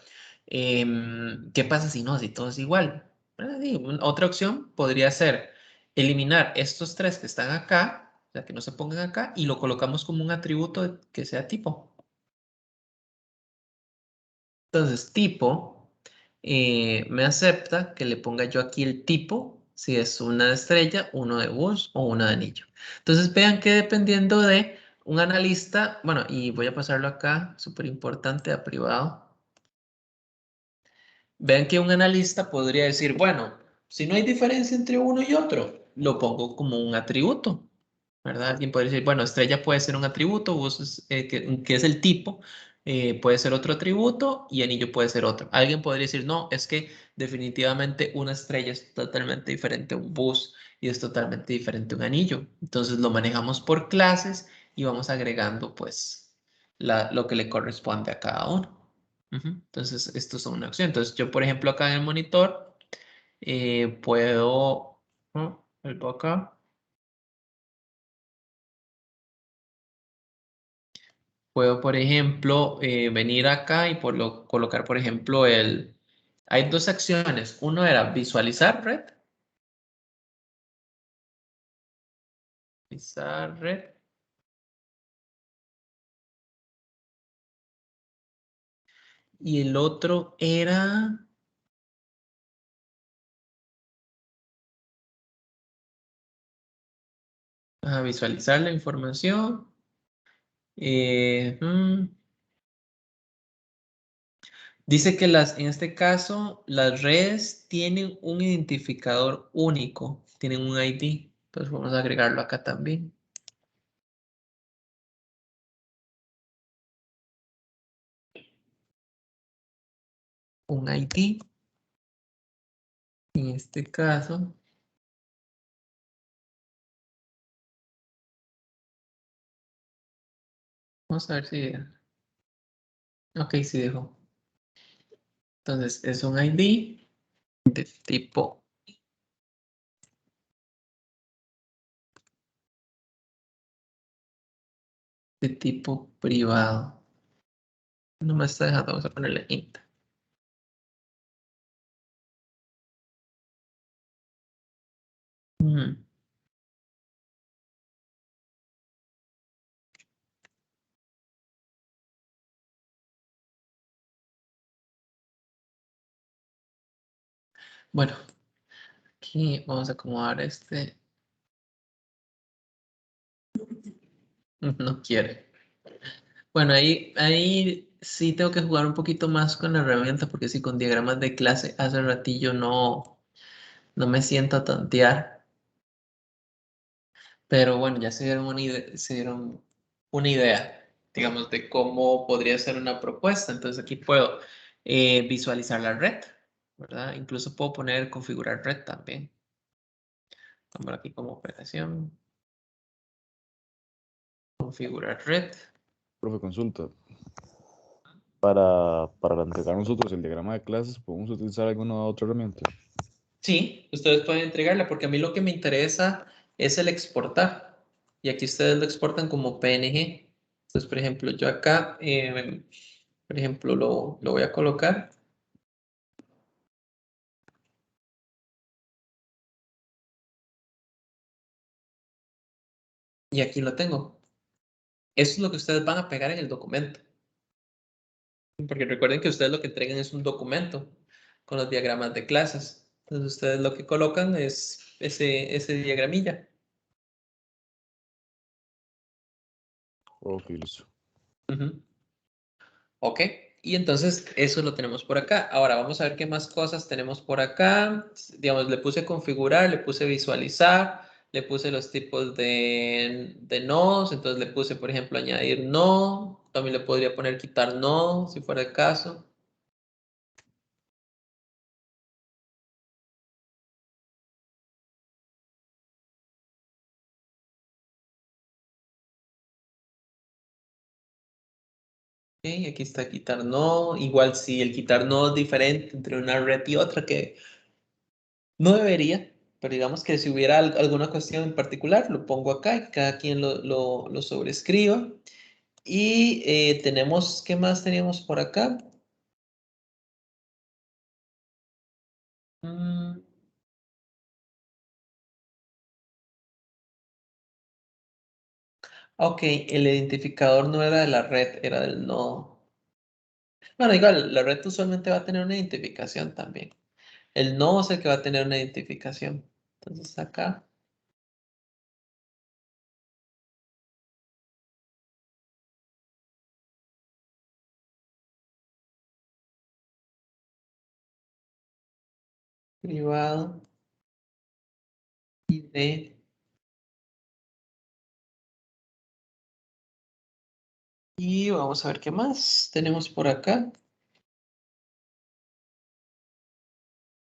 ¿qué pasa si no? Si todo es igual. ¿Verdad? Sí, otra opción podría ser eliminar estos tres que están acá, o sea, que no se pongan acá, y lo colocamos como un atributo que sea tipo. Entonces, tipo me acepta que le ponga yo aquí el tipo, si es una estrella, uno de bus o una de anillo. Entonces, vean que dependiendo de un analista, bueno, y voy a pasarlo acá, súper importante, a privado. Vean que un analista podría decir, bueno, si no hay diferencia entre uno y otro, lo pongo como un atributo. ¿Verdad? Alguien puede decir, bueno, estrella puede ser un atributo, bus que es el tipo, puede ser otro atributo y anillo puede ser otro. Alguien podría decir, no, es que definitivamente una estrella es totalmente diferente a un bus y es totalmente diferente a un anillo. Entonces lo manejamos por clases y vamos agregando pues lo que le corresponde a cada uno. Entonces, estos son una opción. Entonces, yo, por ejemplo, acá en el monitor puedo, vuelvo acá. Puedo, por ejemplo, venir acá y colocar, por ejemplo, hay dos acciones. Uno era visualizar red. Visualizar red. Y el otro era visualizar la información. Eh, mm, Dice que en este caso, las redes tienen un identificador único, tienen un ID. Entonces vamos a agregarlo acá también. Un ID. En este caso, vamos a ver si... Ok, sí dejó. Entonces es un ID de tipo privado. No me está dejando, vamos a ponerle int. Ujú. Bueno, aquí vamos a acomodar este. No quiere. Bueno, ahí sí tengo que jugar un poquito más con la herramienta porque si con diagramas de clase hace ratillo no me siento a tantear. Pero bueno, ya se dieron una idea, digamos, de cómo podría ser una propuesta. Entonces aquí puedo visualizar la red, ¿verdad? Incluso puedo poner configurar red también. Vamos aquí como operación. Configurar red. Profe, consulta. Para entregar nosotros el diagrama de clases, ¿podemos utilizar alguna otra herramienta? Sí, ustedes pueden entregarla porque a mí lo que me interesa es el exportar. Y aquí ustedes lo exportan como PNG. Entonces, por ejemplo, yo acá, por ejemplo, lo voy a colocar. Y aquí lo tengo. Eso es lo que ustedes van a pegar en el documento. Porque recuerden que ustedes lo que entregan es un documento con los diagramas de clases. Entonces, ustedes lo que colocan es ese diagramilla. Ok, listo. Ujú. Ok, Y entonces eso lo tenemos por acá. Ahora vamos a ver qué más cosas tenemos por acá. Digamos, le puse configurar, le puse visualizar, le puse los tipos de nodos. Entonces le puse, por ejemplo, añadir nodo. También le podría poner quitar nodo, si fuera el caso. Ok, aquí está quitar nodo. Igual si el quitar nodo es diferente entre una red y otra, que no debería, pero digamos que si hubiera alguna cuestión en particular, lo pongo acá y cada quien lo sobrescriba. Y tenemos, ¿qué más teníamos por acá? Mm, ok, el identificador no era de la red, era del nodo. Bueno, igual, la red usualmente va a tener una identificación también. El nodo es el que va a tener una identificación. Entonces acá, privado, ID. Y vamos a ver qué más tenemos por acá.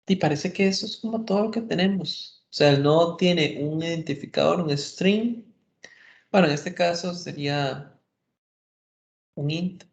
Y parece que eso es como todo lo que tenemos. O sea, el nodo tiene un identificador, un string. Bueno, en este caso sería un int.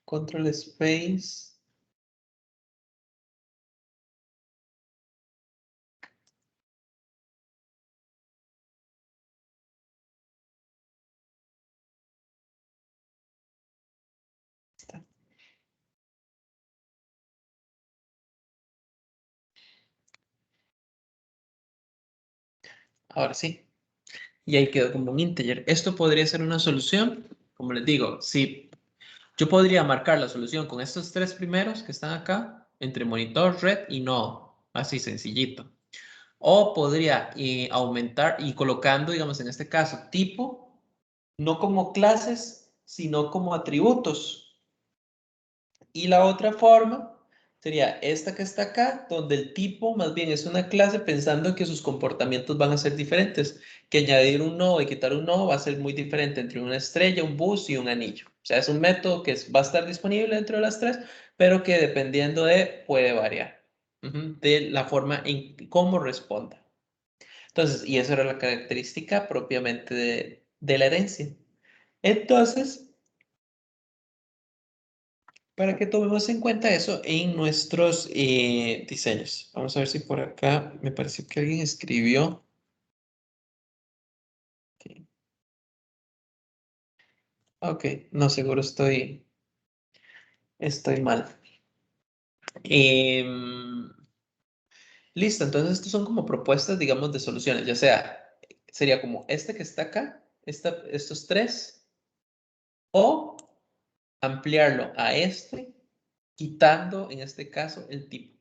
Control space. Ahora sí. Y ahí quedó como un integer. Esto podría ser una solución. Como les digo, si yo podría marcar la solución con estos tres primeros que están acá, entre monitor, red y nodo. Así sencillito. O podría aumentar y colocando, digamos, en este caso, tipo, no como clases, sino como atributos. Y la otra forma sería esta que está acá, donde el tipo más bien es una clase pensando que sus comportamientos van a ser diferentes, que añadir un nodo y quitar un nodo va a ser muy diferente entre una estrella, un bus y un anillo. O sea, es un método que va a estar disponible dentro de las tres, pero que dependiendo de, puede variar de la forma en cómo responda. Entonces, y eso era la característica propiamente de la herencia. Entonces, para que tomemos en cuenta eso en nuestros diseños. Vamos a ver si por acá me pareció que alguien escribió. Ok, ok, no, seguro estoy mal. Em, listo, entonces estos son como propuestas, digamos, de soluciones. Ya sea, sería como este que está acá, estos tres, o ampliarlo a este, quitando en este caso el tipo.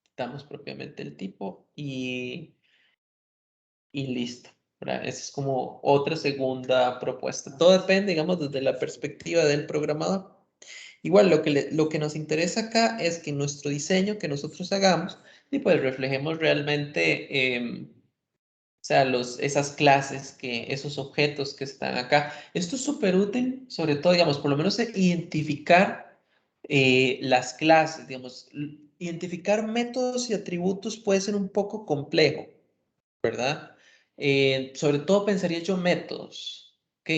Quitamos propiamente el tipo y listo. ¿Verdad? Esa es como otra segunda propuesta. Todo depende, digamos, desde la perspectiva del programador. Igual lo que nos interesa acá es que nuestro diseño que nosotros hagamos y pues reflejemos realmente, o sea, esas clases, esos objetos que están acá. Esto es súper útil, sobre todo, digamos, por lo menos identificar las clases, digamos, identificar métodos y atributos puede ser un poco complejo, ¿verdad? Sobre todo pensaría yo métodos, ¿ok?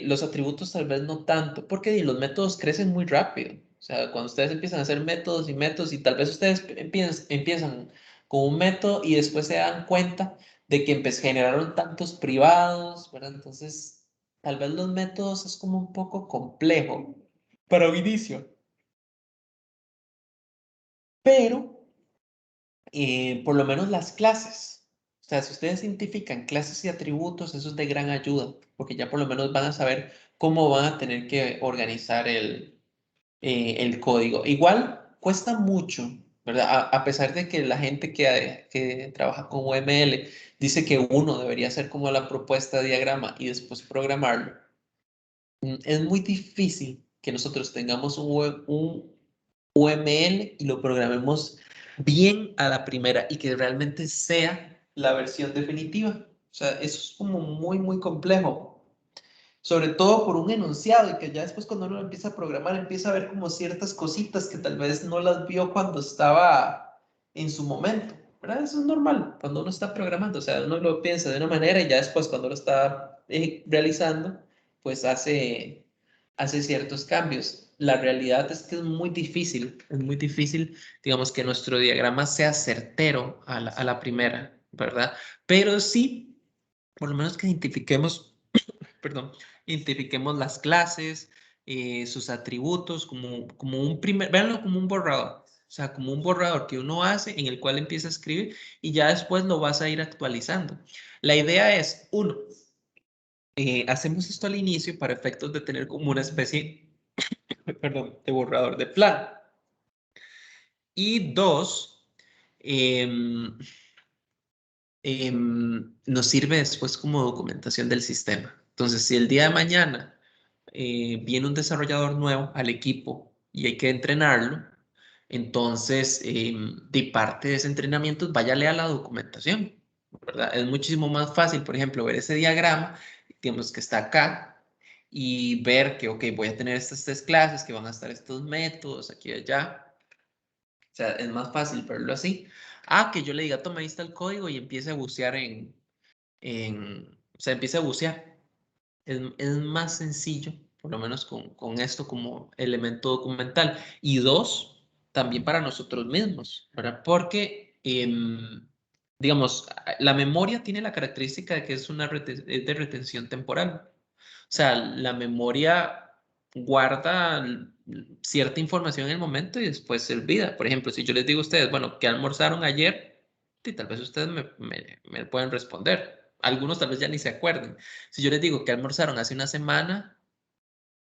Los atributos tal vez no tanto, porque los métodos crecen muy rápido. O sea, cuando ustedes empiezan a hacer métodos y métodos y tal vez ustedes empiezan con un método y después se dan cuenta de que generaron tantos privados, ¿verdad? Entonces, tal vez los métodos es como un poco complejo para un inicio, pero por lo menos las clases. sea, si ustedes identifican clases y atributos, eso es de gran ayuda, porque ya por lo menos van a saber cómo van a tener que organizar el código. Igual cuesta mucho, ¿verdad? A pesar de que la gente que trabaja con UML dice que uno debería hacer como la propuesta de diagrama y después programarlo. Es muy difícil que nosotros tengamos un UML y lo programemos bien a la primera y que realmente sea la versión definitiva. O sea, eso es como muy, muy complejo. Sobre todo por un enunciado y que ya después cuando uno lo empieza a programar empieza a ver como ciertas cositas que tal vez no las vio cuando estaba en su momento, ¿verdad? Eso es normal cuando uno está programando, o sea, uno lo piensa de una manera y ya después cuando lo está realizando, pues hace ciertos cambios. La realidad es que es muy difícil, digamos, que nuestro diagrama sea certero a la primera, ¿verdad? Pero sí, por lo menos que identifiquemos, perdón, identifiquemos las clases, sus atributos, como un primer, véanlo como un borrador, o sea, como un borrador que uno hace en el cual empieza a escribir y ya después lo vas a ir actualizando. La idea es, uno, hacemos esto al inicio para efectos de tener como una especie, perdón, de borrador de plan. Y dos, em, nos sirve después como documentación del sistema. Entonces, si el día de mañana viene un desarrollador nuevo al equipo y hay que entrenarlo, entonces de parte de ese entrenamiento váyale a la documentación, ¿verdad? Es muchísimo más fácil, por ejemplo, ver ese diagrama, digamos que está acá, y ver que, ok, voy a tener estas tres clases, que van a estar estos métodos aquí y allá. O sea, es más fácil verlo así. Ah, que yo le diga, toma, ahí está el código y empiece a bucear o sea, empiece a bucear. Es más sencillo, por lo menos con esto como elemento documental. Y dos, también para nosotros mismos, ¿verdad? Porque, digamos, la memoria tiene la característica de que es de retención temporal. O sea, la memoria guarda cierta información en el momento y después se olvida. Por ejemplo, si yo les digo a ustedes, bueno, ¿qué almorzaron ayer? Sí, tal vez ustedes me pueden responder. Algunos tal vez ya ni se acuerden. Si yo les digo que almorzaron hace una semana,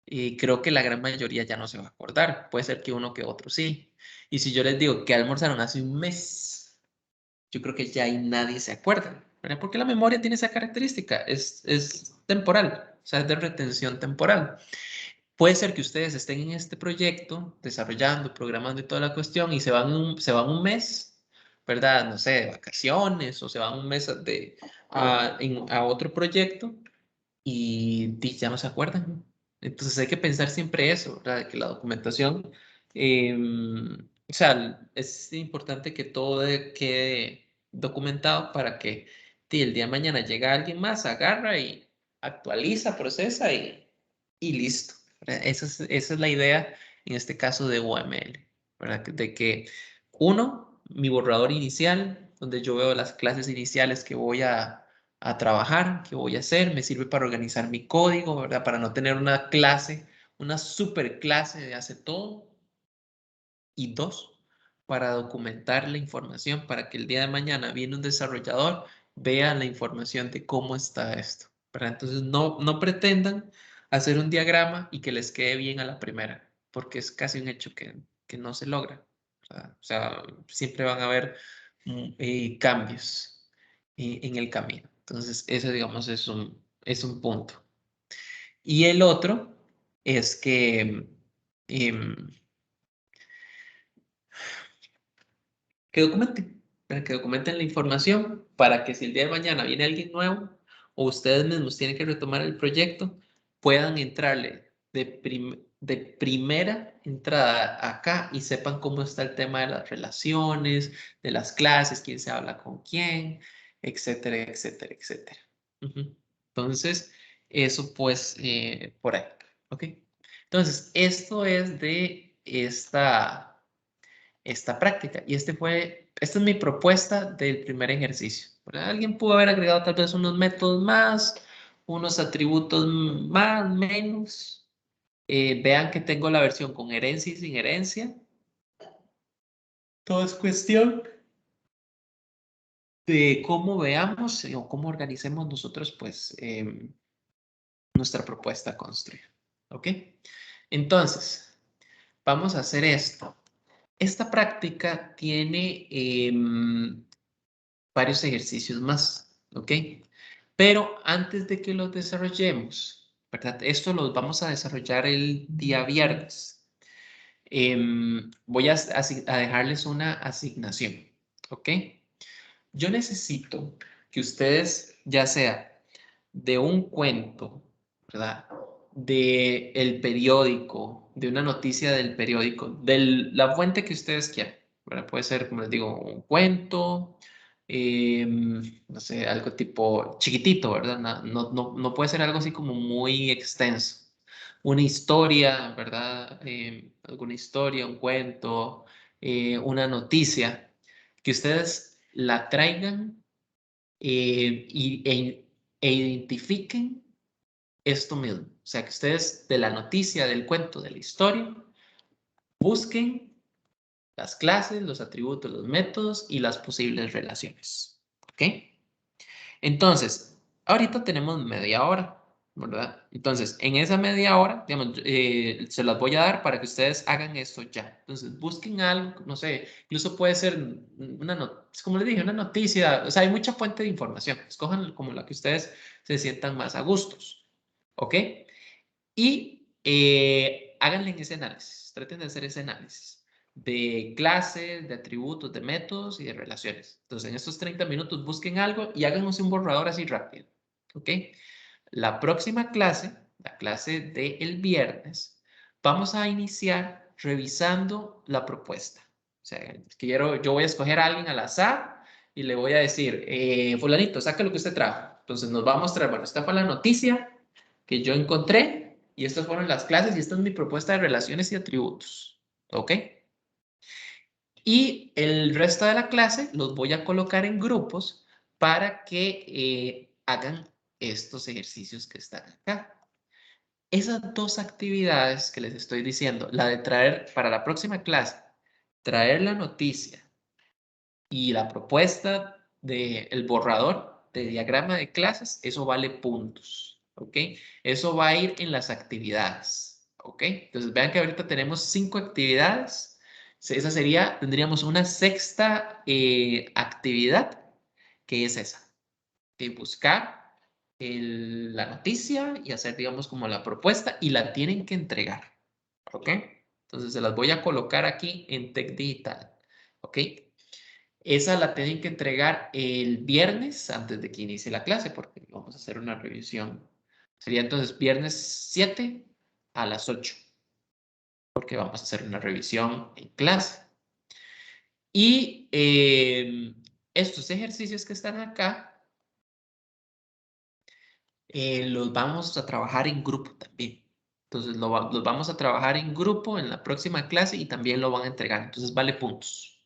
creo que la gran mayoría ya no se va a acordar. Puede ser que uno que otro sí. Y si yo les digo que almorzaron hace un mes, yo creo que ya ahí nadie se acuerda, ¿verdad? Porque la memoria tiene esa característica, es temporal, o sea, es de retención temporal. Puede ser que ustedes estén en este proyecto, desarrollando, programando y toda la cuestión, y se van un mes, ¿verdad? No sé, de vacaciones, o se van un mes a otro proyecto, ya no se acuerdan. Entonces hay que pensar siempre eso, ¿verdad? Que la documentación, o sea, es importante que todo quede documentado para que el día de mañana llega alguien más, agarra y actualiza, procesa y listo, ¿verdad? Esa es la idea en este caso de UML, ¿verdad? De que uno, mi borrador inicial, donde yo veo las clases iniciales que voy a trabajar, qué voy a hacer, me sirve para organizar mi código, ¿verdad? Para no tener una clase, una super clase de hace todo. Y dos, para documentar la información, para que el día de mañana viene un desarrollador, vea la información de cómo está esto, ¿verdad? Entonces no pretendan hacer un diagrama y que les quede bien a la primera, porque es casi un hecho que no se logra. O sea, siempre van a haber cambios en el camino. Entonces, eso, digamos, es un punto. Y el otro es em, que documenten, para que documenten la información para que si el día de mañana viene alguien nuevo o ustedes mismos tienen que retomar el proyecto, puedan entrarle de primera entrada acá y sepan cómo está el tema de las relaciones, de las clases, quién se habla con quién, etcétera, etcétera, etcétera. Ujú. Entonces, eso pues por ahí, ¿ok? Entonces, esto es de esta práctica. Y esta es mi propuesta del primer ejercicio. ¿Verdad? Alguien pudo haber agregado tal vez unos métodos más, unos atributos más, menos. Vean que tengo la versión con herencia y sin herencia. Todo es cuestión de cómo veamos o cómo organicemos nosotros, pues, nuestra propuesta a construir. ¿Ok? Entonces, vamos a hacer esto. Esta práctica tiene varios ejercicios más, ¿ok? Pero antes de que los desarrollemos, ¿verdad? Esto los vamos a desarrollar el día viernes. Voy a dejarles una asignación, ¿ok? Yo necesito que ustedes, ya sea de un cuento, ¿verdad? De el periódico, de una noticia del periódico, de la fuente que ustedes quieran, ¿verdad? Puede ser, como les digo, un cuento, no sé, algo tipo chiquitito, ¿verdad? No puede ser algo así como muy extenso. Una historia, ¿verdad? Alguna historia, un cuento, una noticia, que ustedes la traigan e identifiquen esto mismo. O sea, que ustedes de la noticia, del cuento, de la historia, busquen las clases, los atributos, los métodos y las posibles relaciones. ¿Ok? Entonces, ahorita tenemos media hora, ¿verdad? Entonces, en esa media hora, digamos, se las voy a dar para que ustedes hagan esto ya. Entonces, busquen algo, no sé, incluso puede ser como les dije, una noticia, o sea, hay mucha fuente de información. Escojan como la que ustedes se sientan más a gustos, ¿ok? Y háganle en ese análisis, traten de hacer ese análisis de clases, de atributos, de métodos y de relaciones. Entonces, en estos 30 minutos busquen algo y háganos un borrador así rápido, ¿ok? La próxima clase, la clase del viernes, vamos a iniciar revisando la propuesta. O sea, yo voy a escoger a alguien al azar y le voy a decir, fulanito, saca lo que usted trajo. Entonces nos va a mostrar, bueno, esta fue la noticia que yo encontré y estas fueron las clases y esta es mi propuesta de relaciones y atributos. ¿Ok? Y el resto de la clase los voy a colocar en grupos para que hagan estos ejercicios que están acá. Esas dos actividades que les estoy diciendo, la de traer para la próxima clase, traer la noticia y la propuesta del borrador de diagrama de clases, eso vale puntos, ¿ok? Eso va a ir en las actividades, ¿ok? Entonces vean que ahorita tenemos 5 actividades. Esa sería, tendríamos una sexta actividad, que es esa, que buscar la noticia y hacer, digamos, como la propuesta y la tienen que entregar, ¿ok? Entonces se las voy a colocar aquí en Tech Digital, ¿ok? Esa la tienen que entregar el viernes antes de que inicie la clase porque vamos a hacer una revisión. Sería entonces viernes 7 a las 8 porque vamos a hacer una revisión en clase. Y estos ejercicios que están acá los vamos a trabajar en grupo también. Entonces los vamos a trabajar en grupo en la próxima clase y también lo van a entregar. Entonces vale puntos.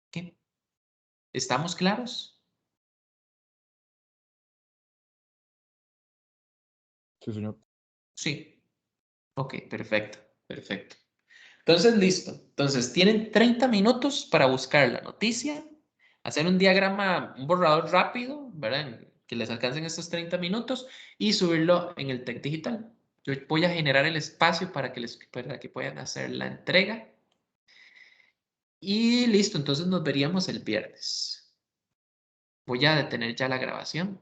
¿Ok? ¿Estamos claros? Sí, señor. Sí. Ok, perfecto, perfecto. Entonces, listo. Entonces, tienen 30 minutos para buscar la noticia, hacer un diagrama, un borrador rápido, ¿verdad? Que les alcancen estos 30 minutos y subirlo en el Tech Digital. Yo voy a generar el espacio para que puedan hacer la entrega. Y listo, entonces nos veríamos el viernes. Voy a detener ya la grabación.